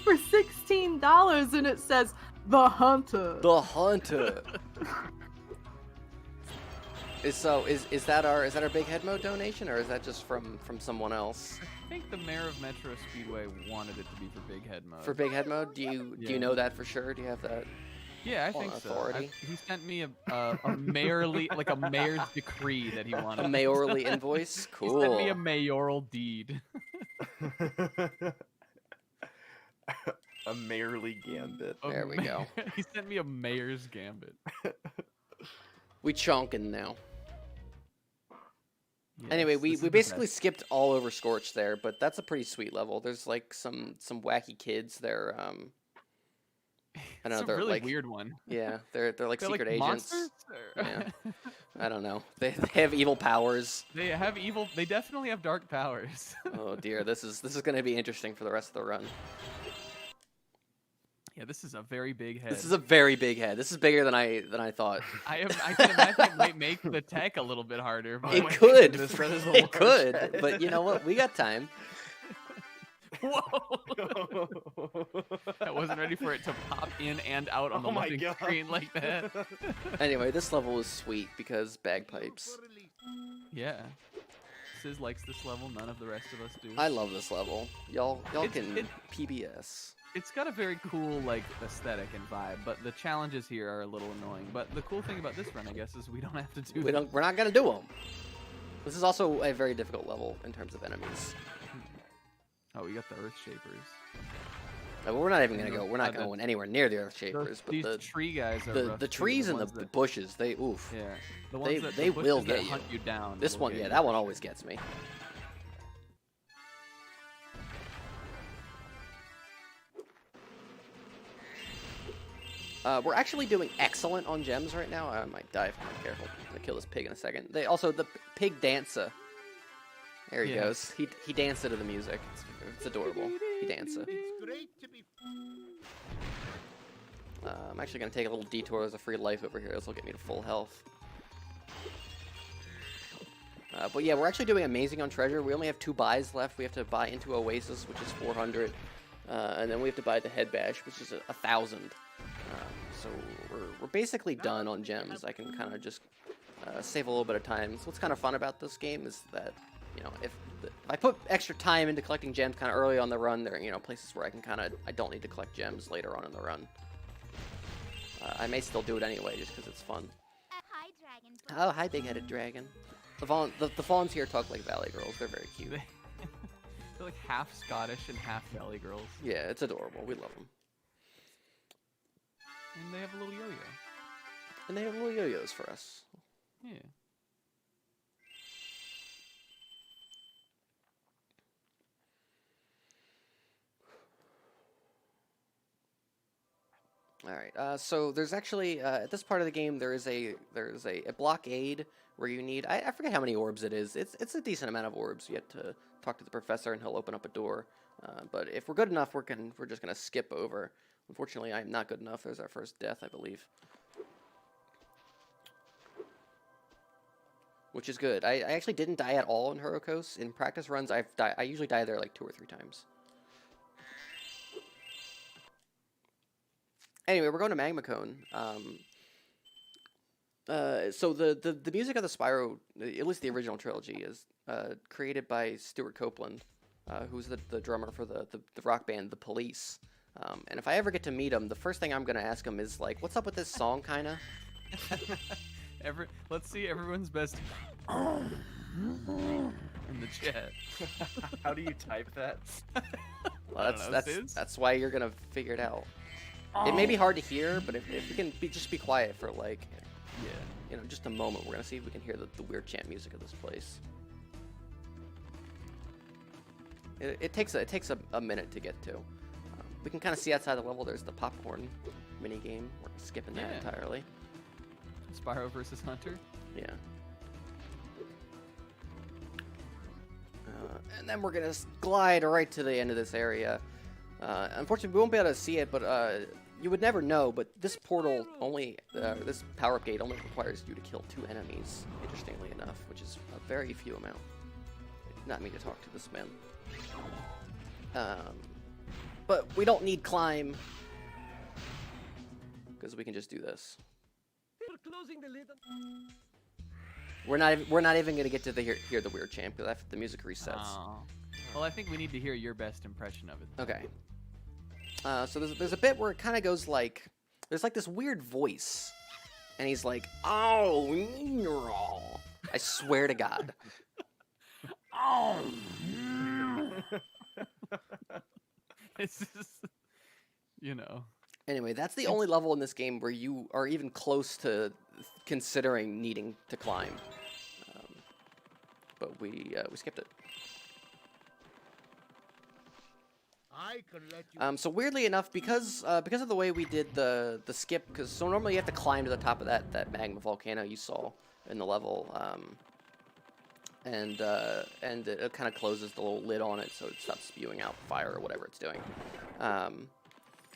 For $16, and it says the Hunter. The Hunter. Is that our big head mode donation, or is that just from someone else? I think the mayor of Metro Speedway wanted it to be for big head mode. For big head mode, do you Yeah. know that for sure? Do you have that? Yeah, I on think so. authority? He sent me a mayorly, like a mayor's decree that he wanted. A mayorally invoice? He sent me a Cool. mayoral deed. A mayorly gambit. A There we go. He sent me a mayor's gambit. We chonkin' now. Yes, Anyway, this we is the basically best. skipped all over Scorch there, but that's a pretty sweet level. There's like some wacky kids. They're I don't know. It's a They're really like weird one. yeah. They're like They're secret like agents. monsters? Or- Yeah. I don't know. They have evil powers. They have evil. They definitely have dark powers. Oh dear, this is gonna be interesting for the rest of the run. Yeah, this is a very big head. This is a very big head. This is bigger than I thought. I can imagine it might make the tech a little bit harder. But It my could. goodness, that is a It large could. head. But you know what? We got time. Whoa! I wasn't ready for it to pop in and out on the Oh my loading God. screen like that. Anyway, this level is sweet because bagpipes. Yeah. Sis likes this level. None of the rest of us do. I love this level. Y'all can it- PBS. It's got a very cool like aesthetic and vibe, but the challenges here are a little annoying. But the cool thing about this run, I guess, is we don't have to do. We're not gonna do them. This is also a very difficult level in terms of enemies. Oh, we got the Earth Shapers. We're not even gonna go. We're not the- going anywhere near the Earth Shapers. But These the tree guys are the rough, too, trees and ones the that- bushes, they oof. Yeah, the ones that they the will bushes that get you. hunt you down. This will one, get yeah, you. that one always gets me. We're actually doing excellent on gems right now. I might die if I'm not careful. I'm gonna kill this pig in a second. They also the pig dancer. There he goes. He danced to the music. It's adorable. He danced. It's great to be. I'm actually gonna take a little detour as a free life over here. This will get me to full health. But yeah, we're actually doing amazing on treasure. We only have 2 buys left. We have to buy into Oasis, which is 400, and then we have to buy the Head Bash, which is 1,000. So we're basically done on gems. I can kind of just save a little bit of time. So what's kind of fun about this game is that, you know, if I put extra time into collecting gems kind of early on the run, there are, you know, places where I don't need to collect gems later on in the run. I may still do it anyway just because it's fun. Hi, dragon. Oh, hi, big-headed dragon. The fawns here talk like Valley Girls. They're very cute. They're like half Scottish and half Valley Girls. Yeah, it's adorable. We love them. And they have a little yo-yo. And they have little yo-yos for us. Yeah. All right. So there's actually at this part of the game there's a blockade where you need I forget how many orbs it is. It's a decent amount of orbs. You have to talk to the professor and he'll open up a door. But if we're good enough, we're just gonna skip over. Unfortunately, I'm not good enough. There's our first death, I believe. Which is good. I actually didn't die at all in Hurricos. In practice runs, I usually die there like 2 or 3 times. Anyway, we're going to Magma Cone. So the music of the Spyro, at least the original trilogy, is created by Stuart Copeland, who's the drummer for the rock band The Police. And if I ever get to meet him, the first thing I'm going to ask him is, like, what's up with this song, kinda? Let's see everyone's best in the chat. How do you type that? Well, that's why you're going to figure it out. It may be hard to hear, but if we can just be quiet for, like, you know, just a moment, we're going to see if we can hear the weird chant music of this place. It takes a minute to get to. We can kind of see outside the level. There's the popcorn mini game. We're skipping that entirely. Spyro versus Hunter. Yeah. And then we're gonna glide right to the end of this area. Unfortunately, we won't be able to see it, but you would never know. But this portal only, this power-up gate only requires you to kill 2 enemies. Interestingly enough, which is a very few amount. I did not mean to talk to this man. But we don't need climb because we can just do this. We're not even gonna get to hear the weird chant because the music resets. Oh. Well, I think we need to hear your best impression of it. Okay. So there's a bit where it kind of goes like there's like this weird voice, and he's like, "Oh, I swear to God." Oh. It's just, you know. Anyway, that's the only level in this game where you are even close to considering needing to climb. But we skipped it. I can let you. So weirdly enough, because of the way we did the skip, so normally you have to climb to the top of that magma volcano you saw in the level, and it kind of closes the little lid on it so it stops spewing out fire or whatever it's doing.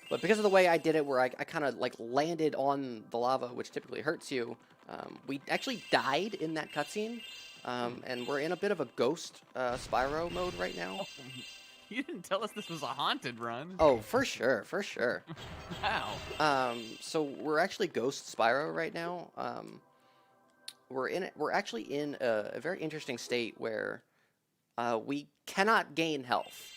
But because of the way I did it, where I kind of like landed on the lava, which typically hurts you, we actually died in that cutscene, and we're in a bit of a ghost Spyro mode right now. You didn't tell us this was a haunted run. Oh, for sure, for sure. Wow. So we're actually ghost Spyro right now. We're actually in a very interesting state where we cannot gain health.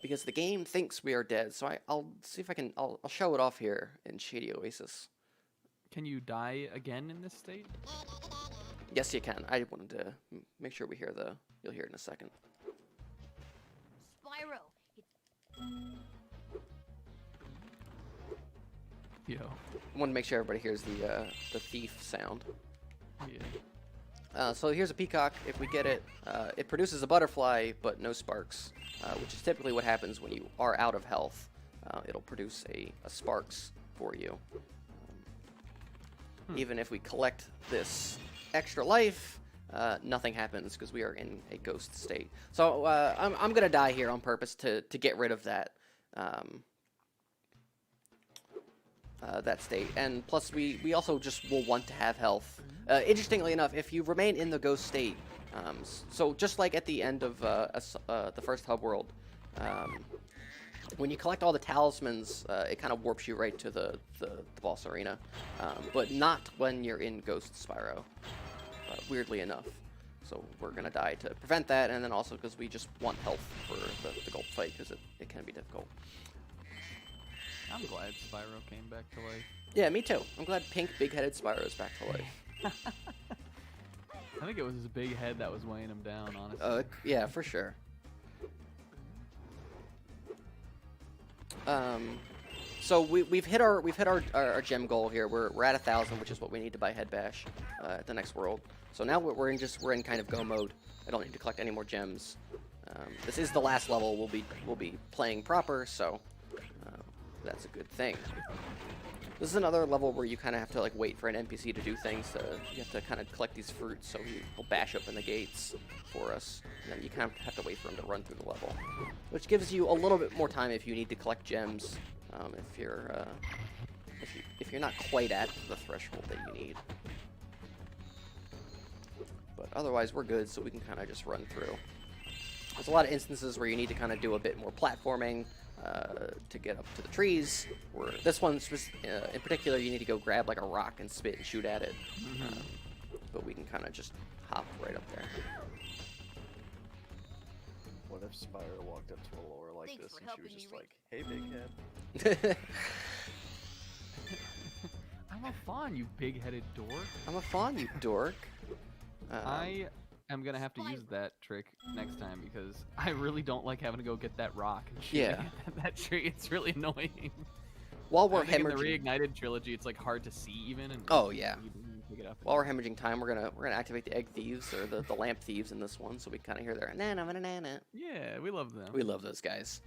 Because the game thinks we are dead, so I'll see if I can. I'll show it off here in Shady Oasis. Can you die again in this state? Yes, you can. I wanted to make sure we hear you'll hear it in a second. Spyro. Yo. I want to make sure everybody hears the thief sound. Yeah. So here's a peacock. If we get it, it produces a butterfly, but no sparks, which is typically what happens when you are out of health. It'll produce a sparks for you. Even if we collect this extra life, nothing happens because we are in a ghost state. So I'm gonna die here on purpose to get rid of that that state. And plus we also just will want to have health. Interestingly enough, if you remain in the ghost state, so just like at the end of the first hub world, when you collect all the talismans, it kind of warps you right to the boss arena, but not when you're in Ghost Spyro, weirdly enough. So we're going to die to prevent that, and then also because we just want health for the gulp fight, because it can be difficult. I'm glad Spyro came back to life. Yeah, me too. I'm glad pink, big-headed Spyro is back to life. I think it was his big head that was weighing him down, honestly. Yeah, for sure. So we've hit our gem goal here. We're at 1,000, which is what we need to buy Head Bash at the next world. So now we're in kind of go mode. I don't need to collect any more gems. This is the last level we'll be playing proper, so that's a good thing. This is another level where you kind of have to like wait for an NPC to do things. You have to kind of collect these fruits, so he'll bash open the gates for us, and then you kind of have to wait for him to run through the level, which gives you a little bit more time if you need to collect gems. If you're not quite at the threshold that you need, but otherwise we're good, so we can kind of just run through. There's a lot of instances where you need to kind of do a bit more platforming to get up to the trees. Where this one in particular, you need to go grab like a rock and spit and shoot at it. But we can kind of just hop right up there. What if Spyro walked up to Laura like Thanks this for and she was helping just me, like, "Hey, big head." I'm a fawn, you big-headed dork. I'm a fawn, you dork. I am gonna have to use that trick next time because I really don't like having to go get that rock and shoot Yeah. at that tree. It's really annoying. While we're I think in the hemorrhaging, reignited trilogy, it's like hard to see even. And Oh, yeah. you pick it up. while we're hemorrhaging time, we're gonna activate the egg thieves or the lamp thieves in this one, so we kind of hear their na na na na na. Yeah, we love them. We love those guys.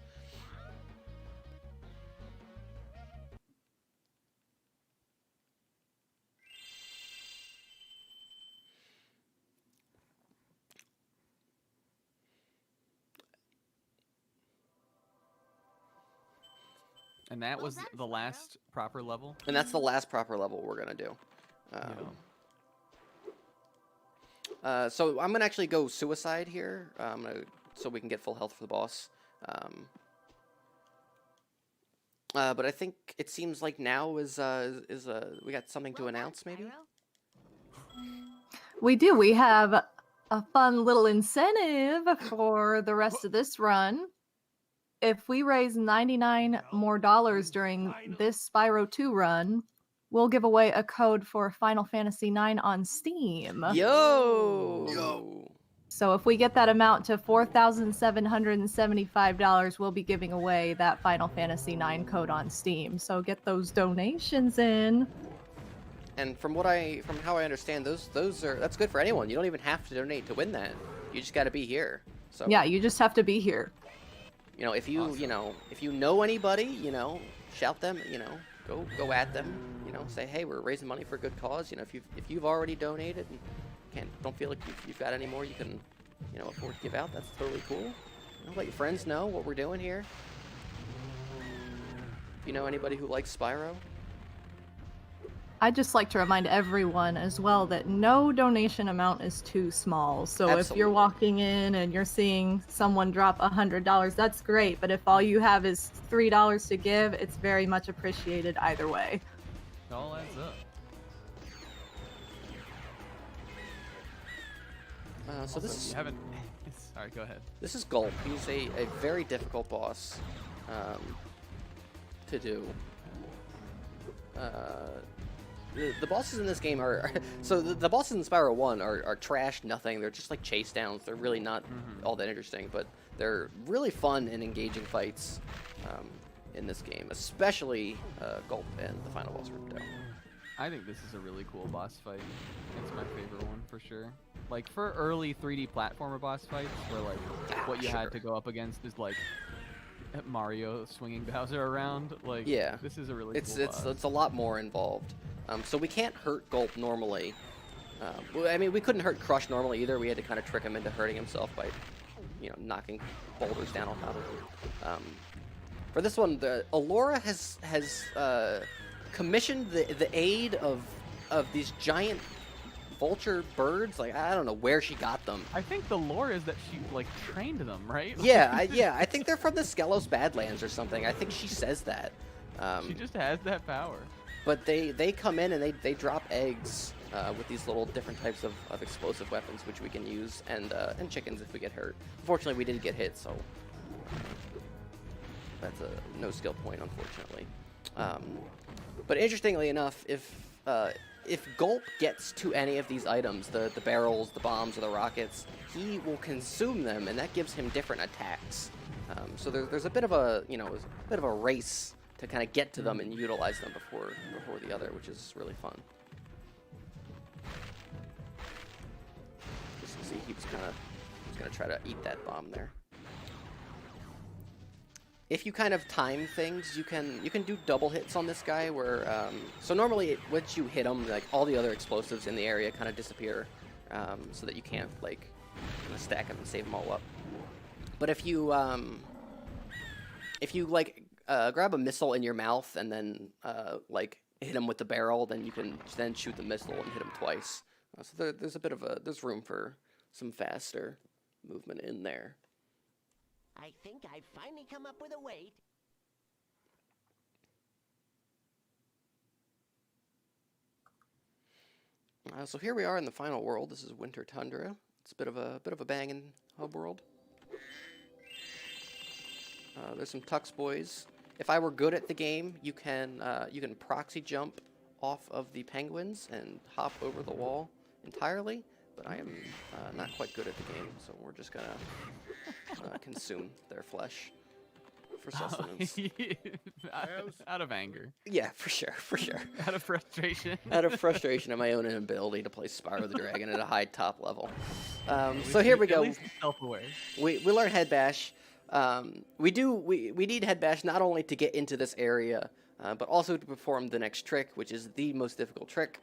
And that Well was done, the Spyro. last proper level. And that's the last proper level we're gonna do. So I'm gonna actually go suicide here, so we can get full health for the boss. But I think it seems like now is we got something to Well done, announce, maybe. Spyro. We do. We have a fun little incentive for the rest of this run. If we raise $99 more during this Spyro 2 run, we'll give away a code for Final Fantasy IX on Steam. Yo! So if we get that amount to $4,775, we'll be giving away that Final Fantasy IX code on Steam. So get those donations in. And from how I understand, that's good for anyone. You don't even have to donate to win that. You just got to be here. So Yeah, you just have to be here. You know, if you Awesome. if you know anybody, shout them. Go at them. Say, hey, we're raising money for a good cause. If you've already donated and don't feel like you've got any more you can afford to give out, that's totally cool. Let your friends know what we're doing here. If you know anybody who likes Spyro. I'd just like to remind everyone as well that no donation amount is too small. So if Absolutely. you're walking in and you're seeing someone drop $100, that's great. But if all you have is $3 to give, it's very much appreciated either way. It all adds up. So this is You haven't. Sorry, go ahead. This is Gulp. He's a very difficult boss to do. The bosses in this game are so the bosses in Spyro 1 are trash nothing. They're just like chase downs. They're really not all that interesting, but they're really fun and engaging fights in this game, especially Gulp and the final boss Ripto. I think this is a really cool boss fight. It's my favorite one for sure. Like for early 3D platformer boss fights, where like what you Sure. had to go up against is like Mario swinging Bowser around. Like, Yeah. this is a really It's cool boss. it's a lot more involved. So we can't hurt Gulp normally. I mean, we couldn't hurt Crush normally either. We had to kind of trick him into hurting himself by, you know, knocking boulders down on top of him. For this one, Alora has commissioned the aid of these giant vulture birds. Like, I don't know where she got them. I think the lore is that she like trained them, right? Yeah, I think they're from the Skelos Badlands or something. I think she says that. She just has that power. But they come in and they drop eggs with these little different types of explosive weapons, which we can use, and chickens if we get hurt. Unfortunately, we did get hit, so that's a no skill point, unfortunately. But interestingly enough, if Gulp gets to any of these items, the barrels, the bombs, or the rockets, he will consume them, and that gives him different attacks. So there's a bit of a race to kind of get to them and utilize them before the other, which is really fun. Just to see, he was gonna try to eat that bomb there. If you kind of time things, you can do double hits on this guy. Where so normally once you hit him, like all the other explosives in the area kind of disappear, so that you can't like kind of stack them and save them all up. But if you like grab a missile in your mouth and then like hit him with the barrel, then you can then shoot the missile and hit him twice. So there's a bit of there's room for some faster movement in there. I think I've finally come up with a way. So here we are in the final world. This is Winter Tundra. It's a bit of a banging hub world. There's some Tux boys. If I were good at the game, you can proxy jump off of the penguins and hop over the wall entirely. But I am not quite good at the game, so we're just gonna consume their flesh for sustenance. Out of anger. Yeah, for sure. Out of frustration. Out of frustration at my own inability to play Spyro the Dragon at a high top level. So here we go. At least self-aware. We learn Head Bash. We need Head Bash not only to get into this area, but also to perform the next trick, which is the most difficult trick.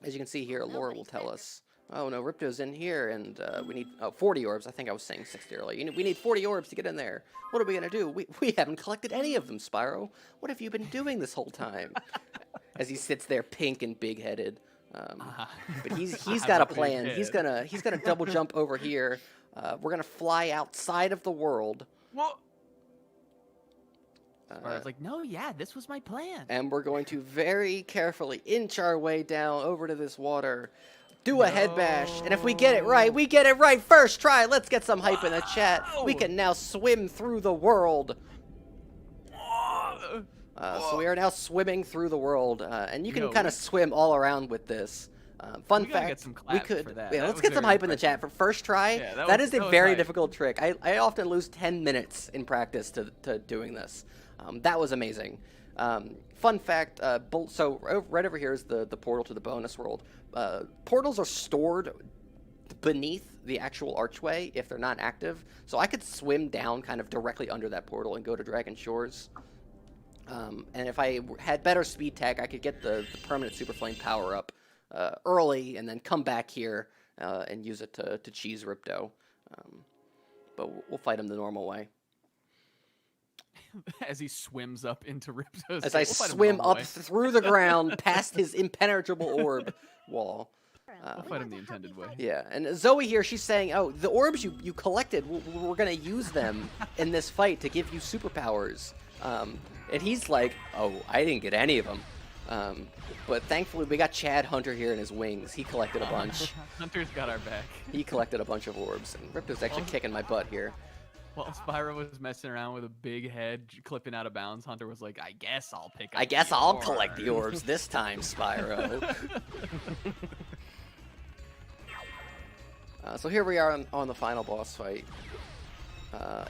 As you can see here, Laura will tell us, oh no, Ripto's in here, and we need 40 orbs. I think I was saying 60 earlier. We need 40 orbs to get in there. What are we going to do? We haven't collected any of them, Spyro. What have you been doing this whole time? As he sits there pink and big-headed. But he's got a plan. He's gonna double jump over here. We're going to fly outside of the world. What? I was like, no, yeah, this was my plan. And we're going to very carefully inch our way down over to this water, do a head bash, and if we get it right, we get it right first try. Let's get some hype in the chat. We can now swim through the world. So we are now swimming through the world, and you can kind of swim all around with this. Fun fact, we could. For that. Yeah, That let's was get some very hype in the chat for first try. Yeah, that is a very hype. difficult trick. I often lose 10 minutes in practice to doing this. That was amazing. Fun fact, so right over here is the portal to the bonus world. Portals are stored beneath the actual archway if they're not active. So I could swim down kind of directly under that portal and go to Dragon Shores. And if I had better speed tech, I could get the permanent Super Flame power up early and then come back here and use it to cheese Ripto. But we'll fight him the normal way. As he swims up into Ripto's. As I swim up through the ground past his impenetrable orb wall. We'll fight him the intended way. Yeah, and Zoe here, she's saying, oh, the orbs you collected, we're going to use them in this fight to give you superpowers. And he's like, oh, I didn't get any of them. But thankfully, we got Chad Hunter here in his wings. He collected a bunch. Hunter's got our back. He collected a bunch of orbs, and Ripto's actually kicking my butt here. While Spyro was messing around with a big head clipping out of bounds, Hunter was like, I guess I'll pick up I guess the I'll orb." collect the orbs this time, Spyro. So here we are on the final boss fight.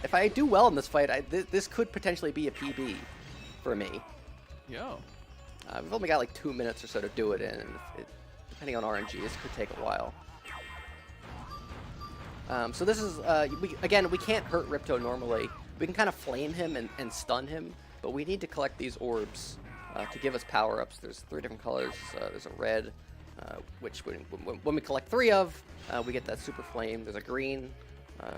If I do well in this fight, this could potentially be a PB for me. Yo. We've only got like 2 minutes or so to do it in, and depending on RNG, this could take a while. So this is, we can't hurt Ripto normally. We can kind of flame him and stun him, but we need to collect these orbs to give us power-ups. There's 3 different colors. There's a red, which when we collect 3 of, we get that super flame. There's a green,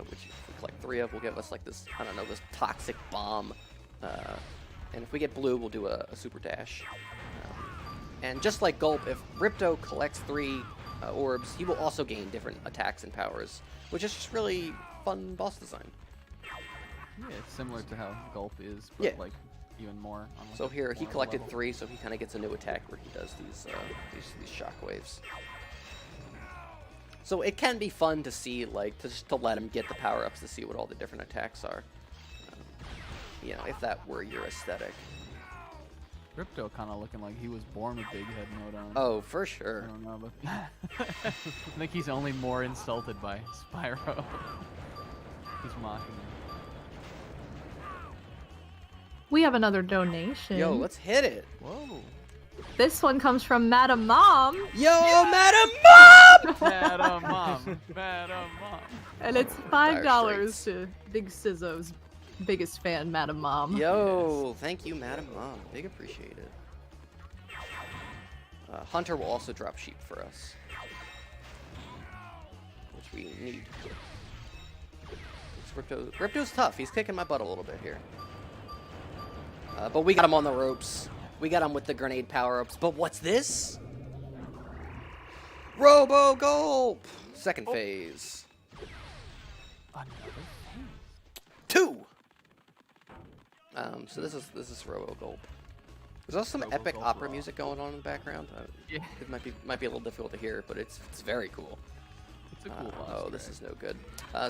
which if we collect 3 of, will give us like this, I don't know, this toxic bomb. And if we get blue, we'll do a super dash. And just like Gulp, if Ripto collects 3 orbs, he will also gain different attacks and powers, which is just really fun boss design. Yeah, it's similar to how Gulp is, but like even more. On So here he more collected level. 3, so he kind of gets a new attack where he does these shockwaves. So it can be fun to see, like, just to let him get the power ups to see what all the different attacks are. You know, if that were your aesthetic. Ripto kind of looking like he was born with big head mode on. Oh, for I sure. don't know, but I think he's only more insulted by Spyro. He's mocking him. We have another donation. Yo, let's hit it. Whoa. This one comes from Madam Mom, Yo, Madam Mom! Madam Mom. Madam Mom. and it's Dire $5 Straits. to Big Sizzo's biggest fan, Madam Mom. Yo, thank you, Madam Mom. Big appreciated. Hunter will also drop sheep for us, which we need. Ripto's tough. He's kicking my butt a little bit here. But we got him on the ropes. We got him with the grenade power-ups. But what's this? Robo Gulp! Second phase. Another thing. 2! So this is Robo Gulp. There's also some Robo epic Gulp opera raw. music going on in the background. Yeah. It might be a little difficult to hear, but it's very cool. It's a cool boss. Oh, this is no good.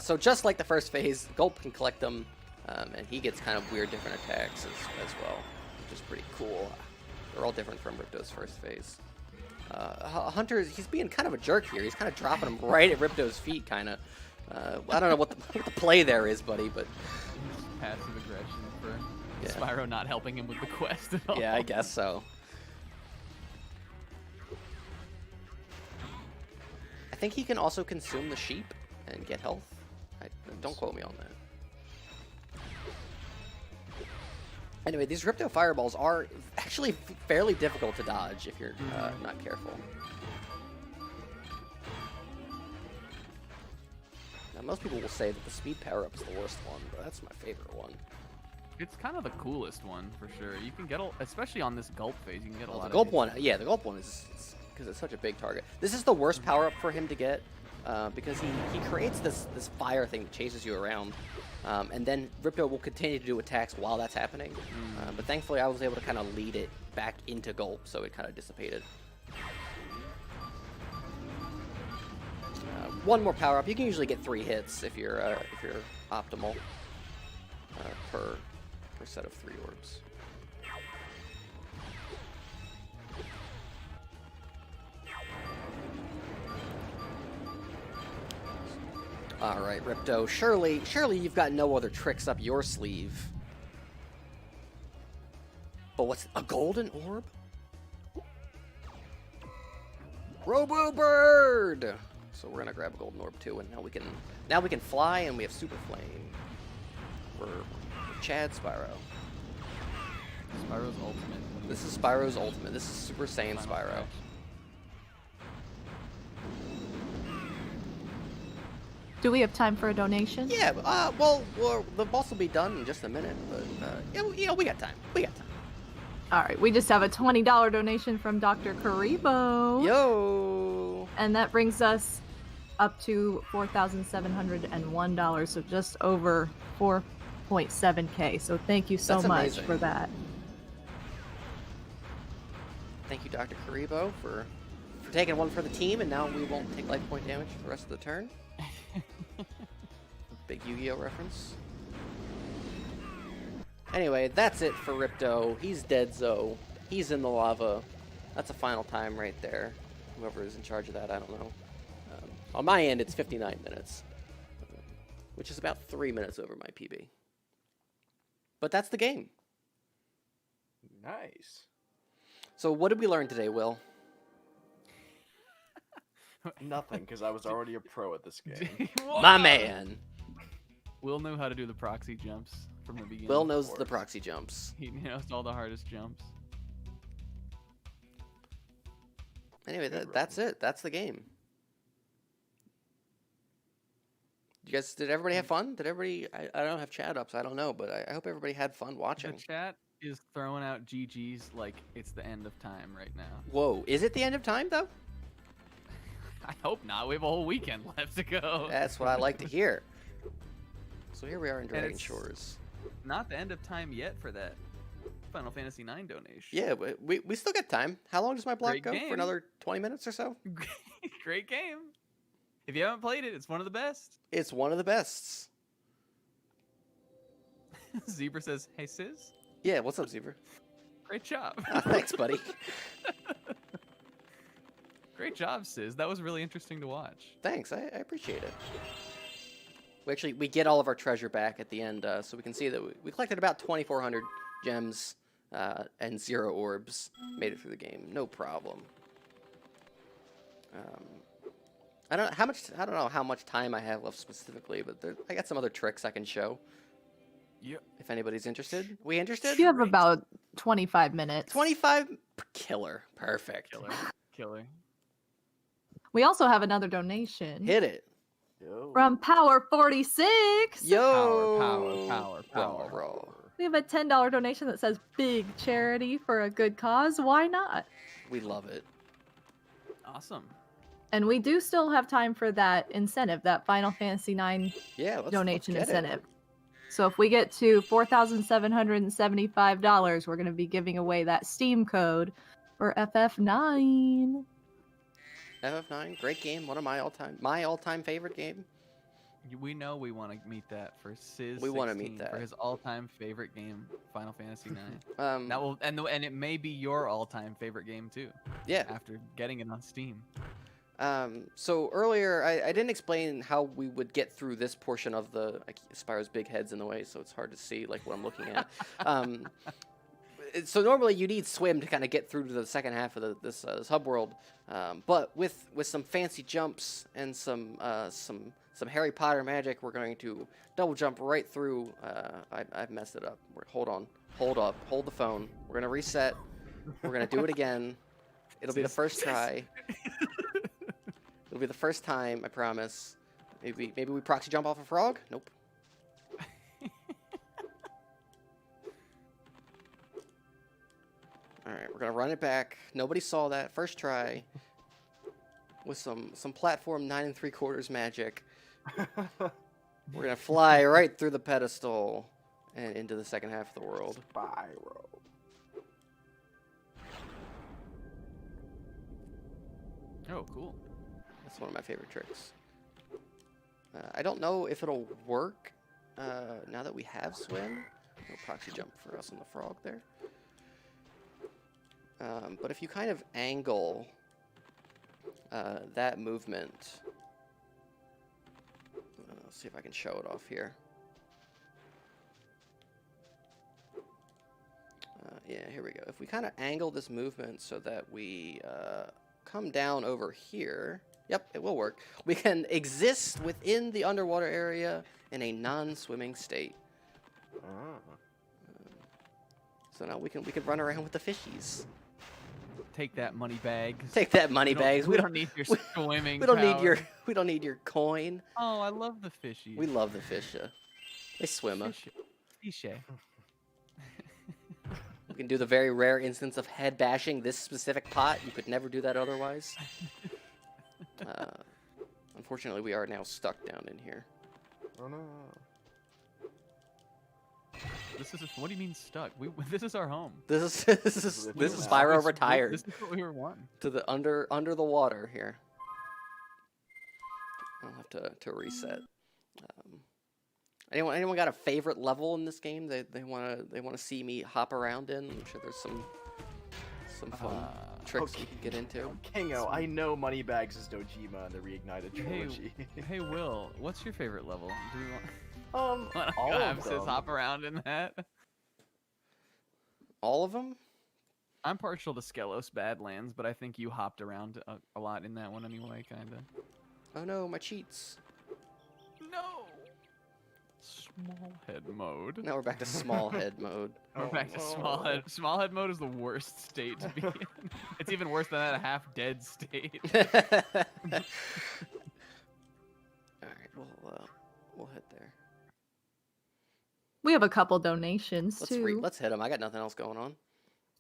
So just like the first phase, Gulp can collect them, and he gets kind of weird different attacks as well, which is pretty cool. They're all different from Ripto's first phase. Hunter, he's being kind of a jerk here. He's kind of dropping him right at Ripto's feet, kind of. I don't know what the play there is, buddy, but Passive aggression for Yeah. Spyro not helping him with the quest at all. yeah, I guess so. I think he can also consume the sheep and get health. Don't quote me on that. Anyway, these Ripto fireballs are actually fairly difficult to dodge if you're not careful. Now, most people will say that the speed power-up is the worst one, but that's my favorite one. It's kind of the coolest one for sure. You can get, especially on this Gulp phase, you can get a lot The of Gulp hits. one, yeah, the Gulp one is because it's such a big target. This is the worst power-up for him to get because he creates this fire thing that chases you around, and then Ripto will continue to do attacks while that's happening. But thankfully, I was able to kind of lead it back into Gulp, so it kind of dissipated. One more power-up. You can usually get 3 hits if you're optimal per set of 3 orbs. All right, Ripto. Surely you've got no other tricks up your sleeve. But what's a golden orb? Robo Bird. So we're gonna grab a golden orb too, and now we can fly, and we have super flame. We're Chad Spyro. Spyro's ultimate. This is Spyro's ultimate. This is Super Saiyan Final Spyro. crash. Do we have time for a donation? Yeah. Well, the boss will be done in just a minute, but yeah, we got time. We got time. All right, we just have a $20 donation from Dr. Karibo. Yo. And that brings us up to $4,701, so just over 4.7K. So thank you so That's much amazing. for that. Thank you, Dr. Karibo, for taking one for the team, and now we won't take life point damage for the rest of the turn. Big Yu-Gi-Oh reference. Anyway, that's it for Ripto. He's dead-zo. He's in the lava. That's a final time right there. Whoever is in charge of that, I don't know. On my end, it's 59 minutes, which is about 3 minutes over my PB. But that's the game. Nice. So what did we learn today, Will? Nothing, because I was already a pro at this game. My man. Will knew how to do the proxy jumps. from the beginning. Will knows the proxy jumps. He knows all the hardest jumps. Anyway, that's it. That's the game. Did everybody have fun? Did everybody? I don't have chat up, so I don't know, but I hope everybody had fun watching. The chat is throwing out GGs like it's the end of time right now. Whoa, is it the end of time though? I hope not. We have a whole weekend left to go. That's what I like to hear. So here we are in Dragon it's Shores. Not the end of time yet for that Final Fantasy IX donation. Yeah, but we still got time. How long does my block Great go? game. For another 20 minutes or so? Great game. If you haven't played it, it's one of the best. It's one of the bests. Zebra says, "Hey, Sis. Yeah, what's up, Zebra? Great job." Thanks, buddy. Great job, Sis. That was really interesting to watch. Thanks, I appreciate it. We get all of our treasure back at the end, so we can see that we collected about 2,400 gems and 0 orbs. Made it through the game, no problem. I don't know how much time I have left specifically, but I got some other tricks I can show. Yep. If anybody's interested. We interested? You have about 25 minutes. 25? Killer. Perfect. Killer. We also have another donation Hit it. Yo. from Power 46. Yo. Power. Raw. We have a $10 donation that says big charity for a good cause. Why not? We love it. Awesome. And we do still have time for that incentive, that Final Fantasy IX Yeah, let's donation get it. incentive. So if we get to $4,775, we're going to be giving away that Steam code for FF9. FF9, great game. One of my all-time favorite game. We know we want to meet that for Sis. We wanna 16 meet that. for his all-time favorite game, Final Fantasy IX. Um, That will and it may be your all-time favorite game too. yeah. After getting it on Steam. So earlier, I didn't explain how we would get through this portion of Spyro's big head's in the way, so it's hard to see like what I'm looking at. So normally you need swim to kind of get through to the second half of this hub world, but with some fancy jumps and some Harry Potter magic, we're going to double jump right through. I've messed it up. Hold up, hold the phone. We're gonna reset. We're gonna do it again. It'll be the first try. It'll be the first time, I promise. Maybe we proxy jump off a frog? Nope. Alright, we're gonna run it back. Nobody saw that. First try. With some platform 9 3/4 magic. We're gonna fly right through the pedestal and into the second half of the world. Spyro. Oh, cool. That's one of my favorite tricks. I don't know if it'll work now that we have swim. No proxy jump for us on the frog there. But if you kind of angle that movement, let's see if I can show it off here. Yeah, here we go. If we kind of angle this movement so that we come down over here, yep, it will work. We can exist within the underwater area in a non-swimming state. So now we can run around with the fishies. Take that money bags. Take that money bags. We don't need your swimming. We don't need power. we don't need your coin. Oh, I love the fishies. We love the fish. They swim. Fish. We can do the very rare instance of head bashing this specific pot. You could never do that otherwise. Unfortunately, we are now stuck down in here. Oh no. What do you mean stuck? This is our home. This is Spyro retired. This is what we were wanting. To the under the water here. I'll have to reset. Anyone got a favorite level in this game? They wanna see me hop around in. I'm sure there's some fun tricks we can get into. Kingo, I know Moneybags is Dojima in the Reignited trilogy. Hey, Will, what's your favorite level? Do we want? All have of Sis them. hop around in that? All of them? I'm partial to Skelos Badlands, but I think you hopped around a lot in that one anyway, kinda. Oh no, my cheats. No. Small head mode. Now we're back to small head mode. We're back to small head. Small head mode is the worst state to be in. It's even worse than that half dead state. Alright, we'll head there. We have a couple donations too. Let's hit them. I got nothing else going on.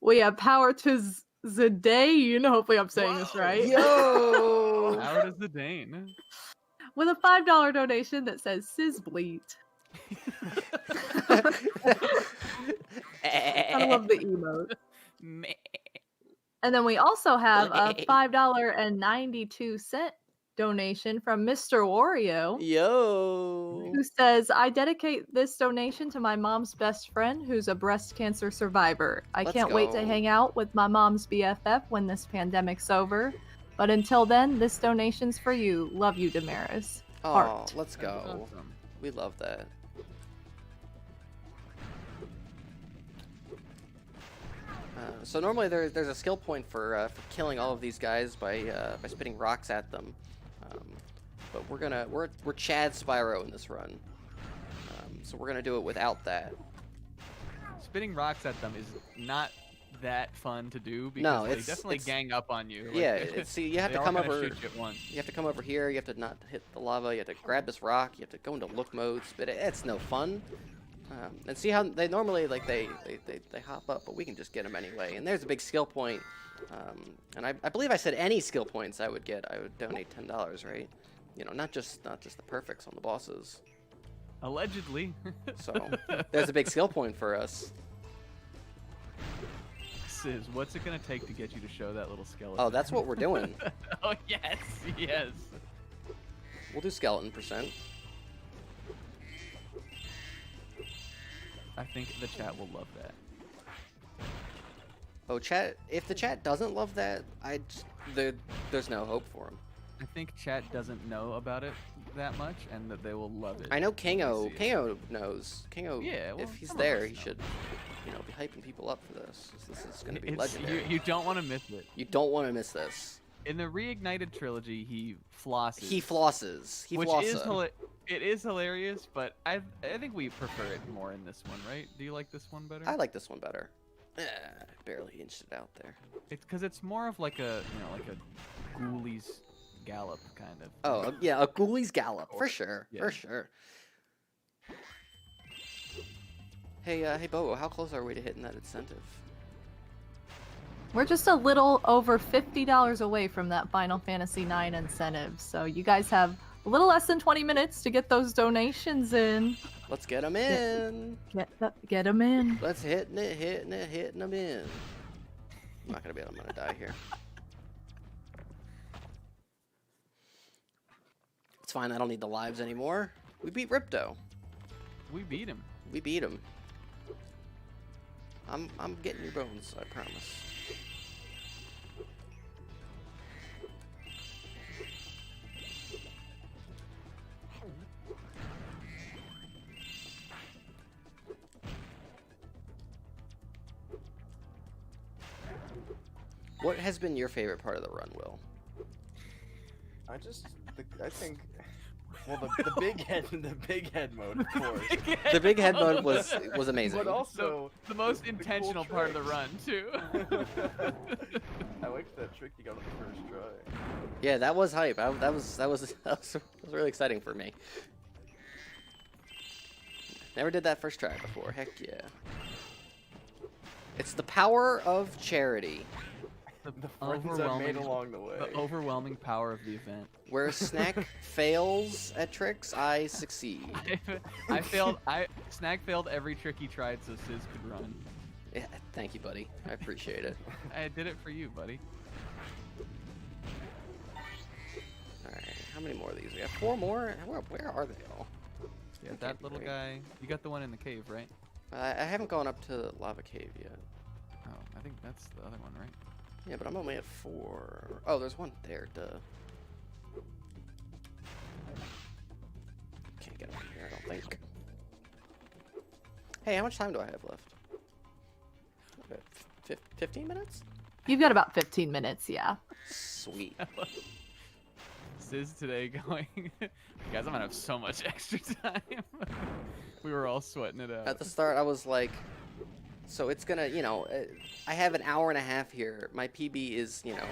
We have Power to Zidane. Hopefully I'm saying this right. Yo! How does the Dane? With a $5 donation that says Sizzbleet. I love the emote. And then we also have a $5.92 donation from Mr. Wario. Yo! Who says, I dedicate this donation to my mom's best friend who's a breast cancer survivor. I can't wait to hang out with my mom's BFF when this pandemic's over. But until then, this donation's for you. Love you, Damaris. Oh, Heart. let's go. Awesome. We love that. So normally there's a skill point for killing all of these guys by spitting rocks at them, but we're Chad Spyro in this run, so we're gonna do it without that. Spitting rocks at them is not that fun to do because No, they it's definitely gang up on you. Like, Yeah, see, you have they to all come kinda over. shoot you at once. You have to come over here. You have to not hit the lava. You have to grab this rock. You have to go into look mode. Spit it. It's no fun. And see how they normally like they hop up, but we can just get them anyway. And there's a big skill point. And I believe I said any skill points I would get, I would donate $10, right? You know, not just the perfects on the bosses. Allegedly. So there's a big skill point for us. Sis, what's it gonna take to get you to show that little skeleton? Oh, that's what we're doing. Oh yes, yes. We'll do skeleton percent. I think the chat will love that. Oh, chat! If the chat doesn't love that, there's no hope for him. I think chat doesn't know about it that much, and that they will love it. I know when they Kingo. see it. Kingo knows. Kingo, Yeah, well, if he's some of there, us he know. should, be hyping people up for this. This is going to be It's- legendary. you don't want to miss it. You don't want to miss this. In the Reignited trilogy, he flosses. He flosses. He which flossa. is it is hilarious, but I think we prefer it more in this one, right? Do you like this one better? I like this one better. Barely inched it out there. It's because it's more of like a like a ghoulies gallop kind of. Oh yeah, a ghoulies gallop for sure. Yeah. For sure. Hey Bobo, how close are we to hitting that incentive? We're just a little over $50 away from that Final Fantasy IX incentive, so you guys have a little less than 20 minutes to get those donations in. Let's get them in. Get them in. Let's hitting them in. I'm not gonna be able. I'm gonna die here. It's fine. I don't need the lives anymore. We beat Ripto. We beat him. We beat him. I'm getting your bones. I promise. What has been your favorite part of the run, Will? I think, well, the big head mode, of course. The big head mode was amazing. But also the most intentional cool part of the run too. I liked that trick you got on the first try. Yeah, that was hype. That was really exciting for me. Never did that first try before. Heck yeah. It's the power of charity. The friends I made along the way. The overwhelming power of the event. Where Snack fails at tricks, I succeed. Snack failed every trick he tried so Sis could run. Yeah, thank you, buddy. I appreciate it. I did it for you, buddy. Alright, how many more of these? We have 4 more? Where are they all? Yeah, Okay, that little great. guy. You got the one in the cave, right? I haven't gone up to Lava Cave yet. Oh, I think that's the other one, right? Yeah, but I'm only at 4. Oh, there's one there, duh. Can't get over here, I don't think. Hey, how much time do I have left? Okay, 15 minutes? You've got about 15 minutes, yeah. Sweet. Sis today going, guys, I'm gonna have so much extra time. We were all sweating it out. At the start, I was like, so it's gonna, you know, I have an hour and a half here. My PB is, you know,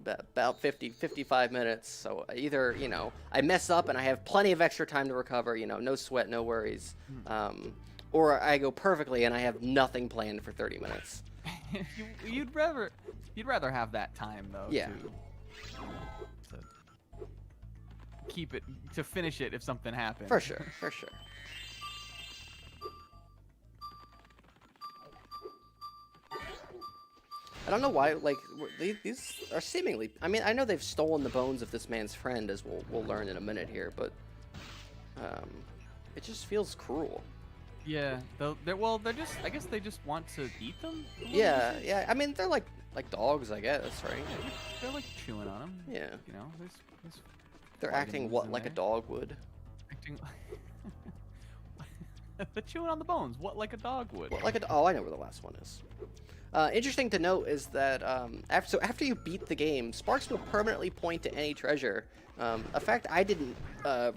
about 55 minutes. So either, you know, I mess up and I have plenty of extra time to recover, you know, no sweat, no worries. Or I go perfectly and I have nothing planned for 30 minutes. You'd rather have that time though. Yeah. To keep it, to finish it if something happens. For sure, for sure. I don't know why, like, these are seemingly... I mean, I know they've stolen the bones of this man's friend, as we'll learn in a minute here, but... it just feels cruel. Yeah, they're just... I guess they just want to eat them? Yeah, yeah. I mean, they're like dogs, I guess, right? Yeah, they're like chewing on them. Yeah. You know, there's They're acting what, like a dog would? Acting... They're chewing on the bones. What, like a dog would? What, like oh, I know where the last one is. Interesting to note is that after you beat the game, sparks will permanently point to any treasure. A fact I didn't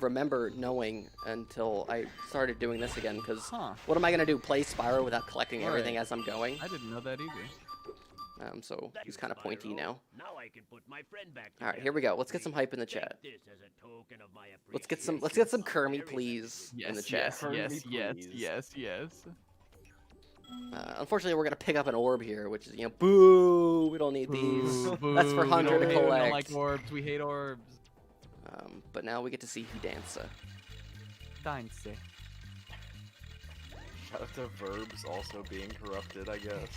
remember knowing until I started doing this again, because what am I going to do, play Spyro without collecting everything as I'm going? I didn't know that either. So he's kind of pointy now. Now I can put my friend back All right, here we go. Let's get some hype in the chat. Let's get some Kermie, please, in the chat. Yes. Unfortunately, we're gonna pick up an orb here, which is, you know, boo. We don't need these. That's for Hunter to collect. We don't like orbs. We hate orbs. But now we get to see Danza. Dance. Shout out to verbs also being corrupted, I guess.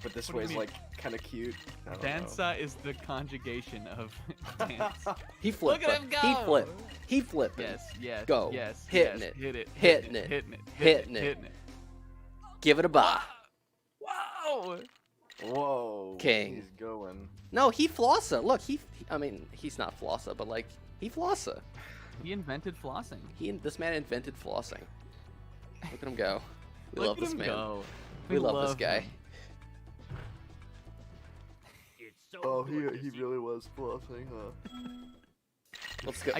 But this What do you way's mean? like kind of cute. Danza is the conjugation of dance. He flipped. Look at him go! He flipped. He flipped. Yes. Go. Yes. Hitting yes, it. Hit it. Hitting it. Hitting it. Hitting it. Hitting it. Give it a bye. Wow! Whoa. King. He's going. No, he flossa. Look, I mean, he's not flossa, but like, he flossa. He invented flossing. This man invented flossing. Look at him go. We Look love at this him man. go. We love this guy. him. Oh, he really was flossing, huh?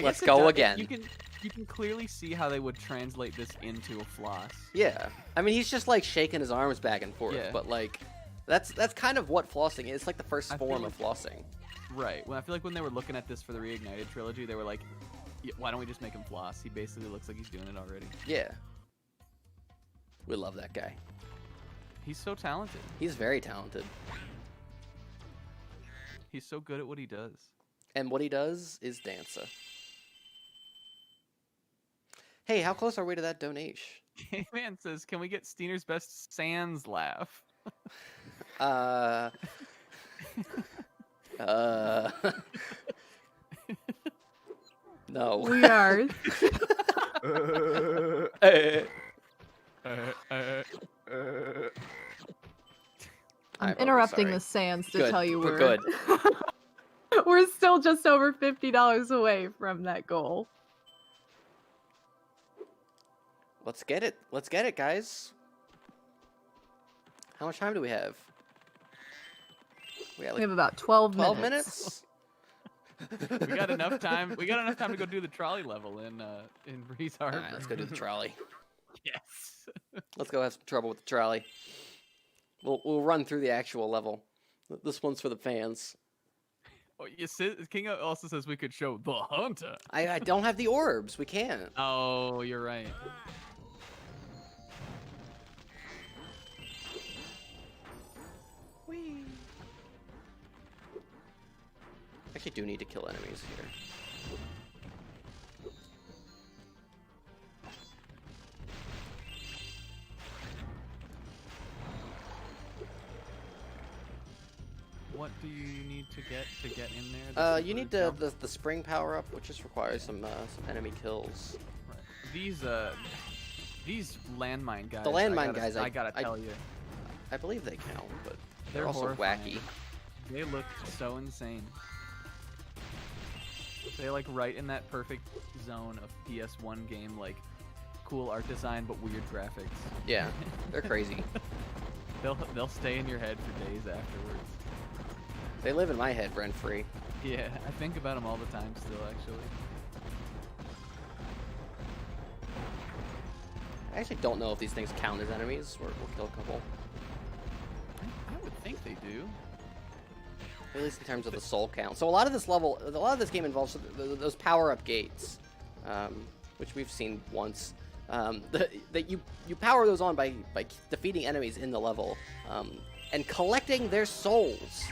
Let's go again. You can clearly see how they would translate this into a floss. Yeah, I mean, he's just like shaking his arms back and forth, Yeah. but like, that's kind of what flossing is. It's like the first I form feel of flossing. Right. Well, I feel like when they were looking at this for the Reignited trilogy, they were like, "Yeah, why don't we just make him floss? He basically looks like he's doing it already. Yeah, we love that guy. He's so talented. He's very talented, He's so good at what he does. and what he does is danza. Hey, how close are we to that donation? K-Man says, can we get Steiner's best Sans laugh? No. We are. I'm interrupting the Sans to Good. tell you We're good. we're still just over $50 away from that goal. Let's get it. Let's get it, guys. How much time do we have? We got We like have about 12 12 minutes. minutes? We got enough time. We got enough time to go do the trolley level in Breeze Harbor. Alright, let's go do the trolley. Yes. Let's go have some trouble with the trolley. We'll run through the actual level. This one's for the fans. Oh, King also says we could show the hunter. I don't have the orbs. We can't. Oh, you're right. Whee. Actually, do need to kill enemies here. What do you need to get in there? You need the spring power up, which just requires some enemy kills. Right. These landmine guys. The landmine guys, I gotta tell you, I believe they count, but they're also horrifying. wacky. They look so insane. They like right in that perfect zone of PS1 game, like cool art design but weird graphics. Yeah, they're crazy. They'll stay in your head for days afterwards. They live in my head rent free. Yeah, I think about them all the time still, actually. I actually don't know if these things count as enemies. We'll kill a couple. I would think they do. At least in terms of the soul count. So a lot of this game involves those power-up gates, which we've seen once. That you power those on by defeating enemies in the level, and collecting their souls.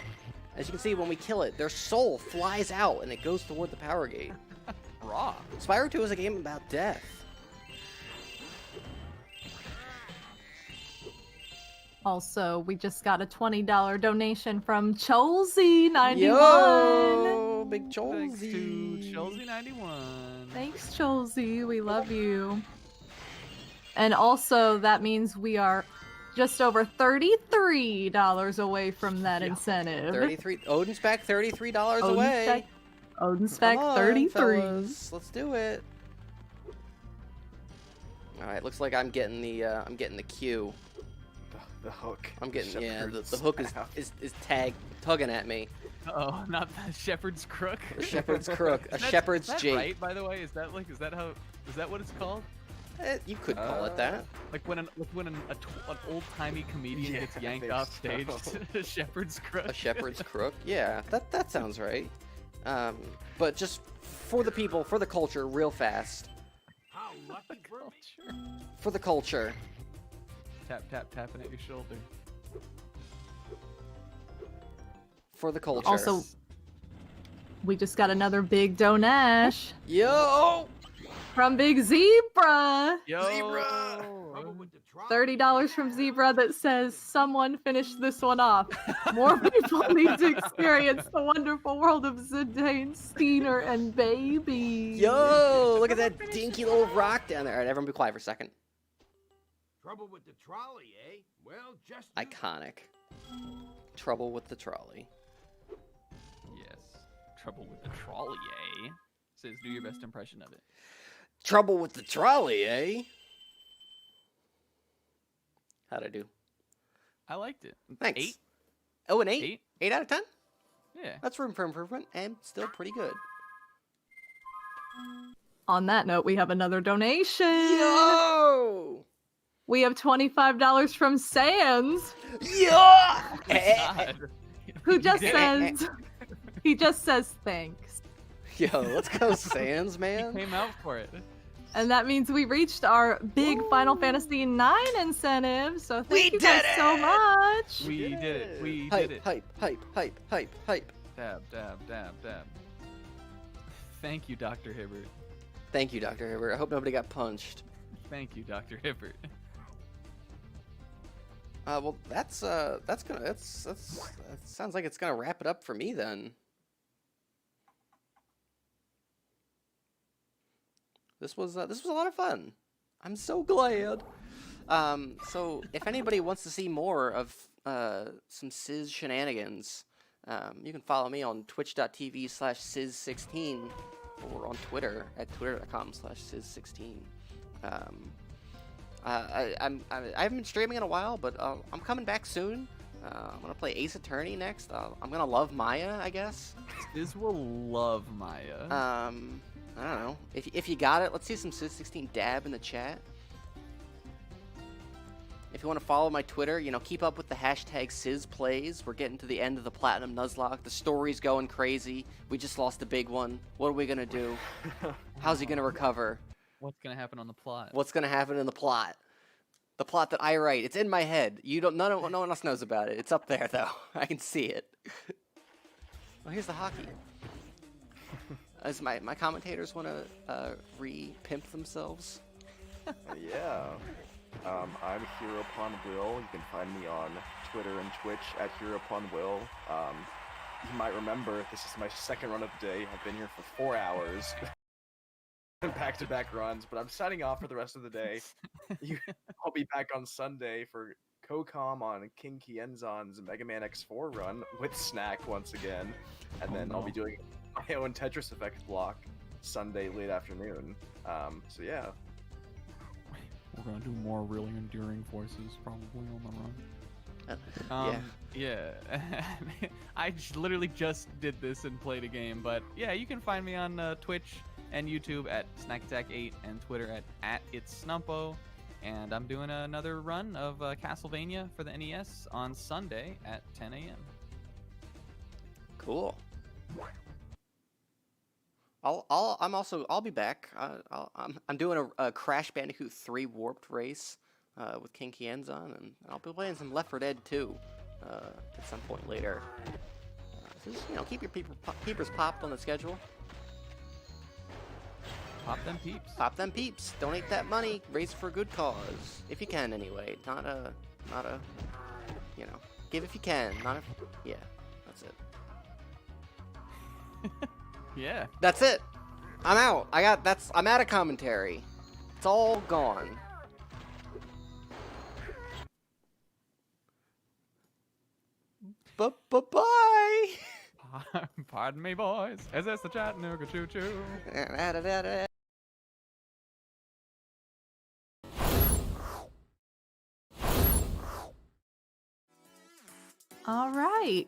As you can see, when we kill it, their soul flies out and it goes toward the power gate. Raw. Spyro 2 is a game about death. Also, we just got a $20 donation from Cholsey91. Yo, big Thanks to Cholsey. Chelsea91. Thanks, Cholsey. We love you. And also, that means we are just over $33 away from that incentive. 33. Odin's back $33 away. Odin's back Come on, 33. fellas. Let's do it. All right, looks like I'm getting the cue. The hook. I'm getting Shepherd's the hook staff. is tugging at me. Oh, not the shepherd's crook. The shepherd's crook, a shepherd's is that jig. right? By the way, is that what it's called? You could call it that. Like when an old timey comedian gets I yanked think off stage, so. a shepherd's crook. A shepherd's crook. Yeah, that sounds right. But just for the people, for the culture, real fast. How lucky for me. For the culture. Tapping at your shoulder. For the culture. Also, we just got another big donash Yo! from Big Zebra. Yo! Zebra! Trouble with the trolley. $30 from Zebra that says, "Someone finish this one off. More people need to experience the wonderful world of Zidane, Steiner, and Baby." Yo! Look at that dinky little rock down there. All right, everyone be quiet for a second. Trouble with the trolley, eh? Well, just you Iconic. Trouble with the trolley. Yes. Trouble with the trolley, eh? Says do your best impression of it. Trouble with the trolley, eh? How'd I do? I liked it. Thanks. 8? Oh, an 8? 8? 8 out of 10? Yeah. That's room for improvement, and still pretty good. On that note, we have another donation. Yo! We have $25 from Sans, Yeah! God. who just did it. says, he just says thanks. Yo, let's go Sans, He man. came out for it. And that means we reached our big Final Fantasy IX incentive. So thank you guys so much. We did it. We Hype, did it. hype, hype, hype, hype, hype. Dab. Thank you, Dr. Hibbert. Thank you, Dr. Hibbert. I hope nobody got punched. Thank you, Dr. Hibbert. Well, that sounds like it's gonna wrap it up for me then. This was a lot of fun. I'm so glad. So if anybody wants to see more of some Sizz shenanigans, you can follow me on twitch.tv/Sizz16 or on Twitter at twitter.com/Sizz16. I haven't been streaming in a while, but I'm coming back soon. I'm gonna play Ace Attorney next. I'm gonna love Maya, I guess. Sizz will love Maya. I don't know. If you got it, let's see some Sizz16 dab in the chat. If you want to follow my Twitter, keep up with the hashtag SizzPlays. We're getting to the end of the Platinum Nuzlocke. The story's going crazy. We just lost a big one. What are we gonna do? How's he gonna recover? What's gonna happen on the plot? What's gonna happen in the plot? The plot that I write. It's in my head. No one else knows about it. It's up there though. I can see it. Well, here's the hockey. As my commentators want to re-pimp themselves. Yeah. I'm Hero Upon Will. You can find me on Twitter and Twitch at Hero Upon Will. You might remember this is my second run of the day. I've been here for 4 hours. Back-to-back runs, but I'm signing off for the rest of the day. I'll be back on Sunday for CoCom on King Kienzon's Mega Man X4 run with Snack once again. And then I'll be doing my own Tetris Effect block Sunday late afternoon. So yeah. We're gonna do more really enduring voices probably on the run. Yeah. I literally just did this and played a game, but yeah, you can find me on Twitch and YouTube at SnackAttack8 and Twitter at @It'sSnumpo. And I'm doing another run of Castlevania for the NES on Sunday at 10 a.m. Cool. I'll be back. I'm doing a Crash Bandicoot 3 Warped race with King Kienzon, and I'll be playing some Left 4 Dead 2 at some point later. So just, keep your peepers popped on the schedule. Pop them peeps. Pop them peeps. Donate that money. Raise it for a good cause, if you can, anyway. Not a, give if you can. Not if, yeah. That's it. Yeah. That's it. I'm out. I'm out of commentary. It's all gone. Bye. Pardon me, boys. Is this the Chattanooga Choo Choo? All right.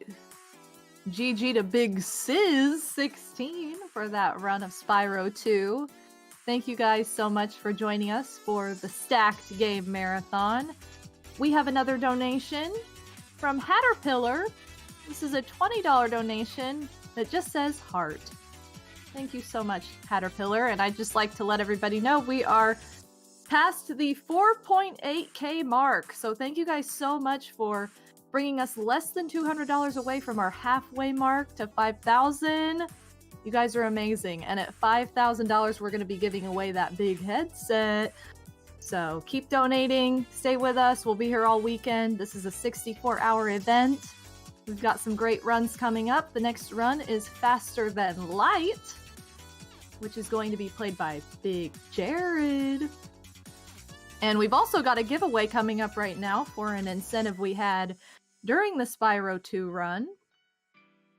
GG to Big Sizz 16 for that run of Spyro 2. Thank you guys so much for joining us for the Stacked Game Marathon. We have another donation from Hatterpillar. This is a $20 donation that just says heart. Thank you so much, Hatterpillar. And I'd just like to let everybody know we are past the 4.8K mark. So thank you guys so much for bringing us less than $200 away from our halfway mark to 5,000. You guys are amazing. And at $5,000, we're going to be giving away that big headset. So keep donating. Stay with us. We'll be here all weekend. This is a 64-hour event. We've got some great runs coming up. The next run is Faster Than Light, which is going to be played by Big Jared. And we've also got a giveaway coming up right now for an incentive we had during the Spyro 2 run.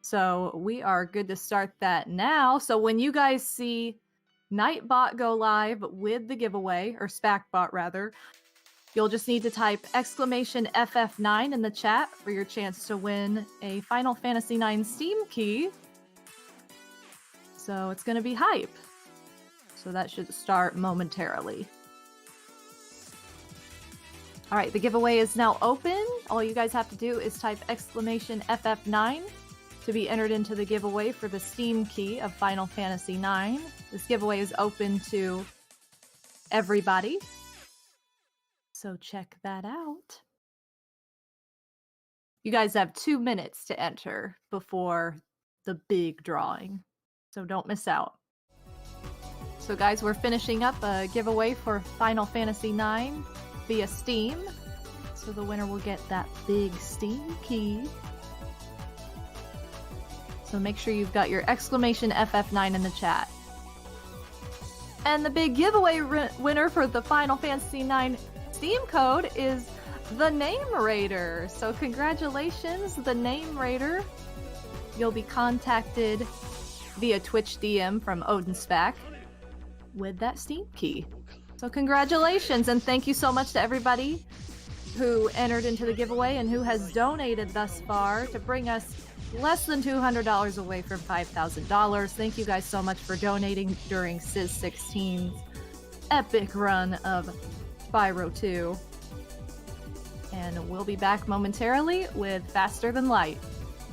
So we are good to start that now. So when you guys see Nightbot go live with the giveaway, or SPACbot rather, you'll just need to type !FF9 in the chat for your chance to win a Final Fantasy IX Steam key. So it's going to be hype. So that should start momentarily. All right, the giveaway is now open. All you guys have to do is type !FF9 to be entered into the giveaway for the Steam key of Final Fantasy IX. This giveaway is open to everybody. So check that out. You guys have 2 minutes to enter before the big drawing. So don't miss out. So guys, we're finishing up a giveaway for Final Fantasy IX via Steam. So the winner will get that big Steam key. So make sure you've got your !FF9 in the chat. And the big giveaway winner for the Final Fantasy IX Steam code is the Name Raider. So congratulations, the Name Raider. You'll be contacted via Twitch DM from OdinSpac with that Steam key. So congratulations, and thank you so much to everybody who entered into the giveaway and who has donated thus far to bring us less than $200 away from $5,000. Thank you guys so much for donating during Sizz 16's epic run of Spyro 2. And we'll be back momentarily with Faster Than Light.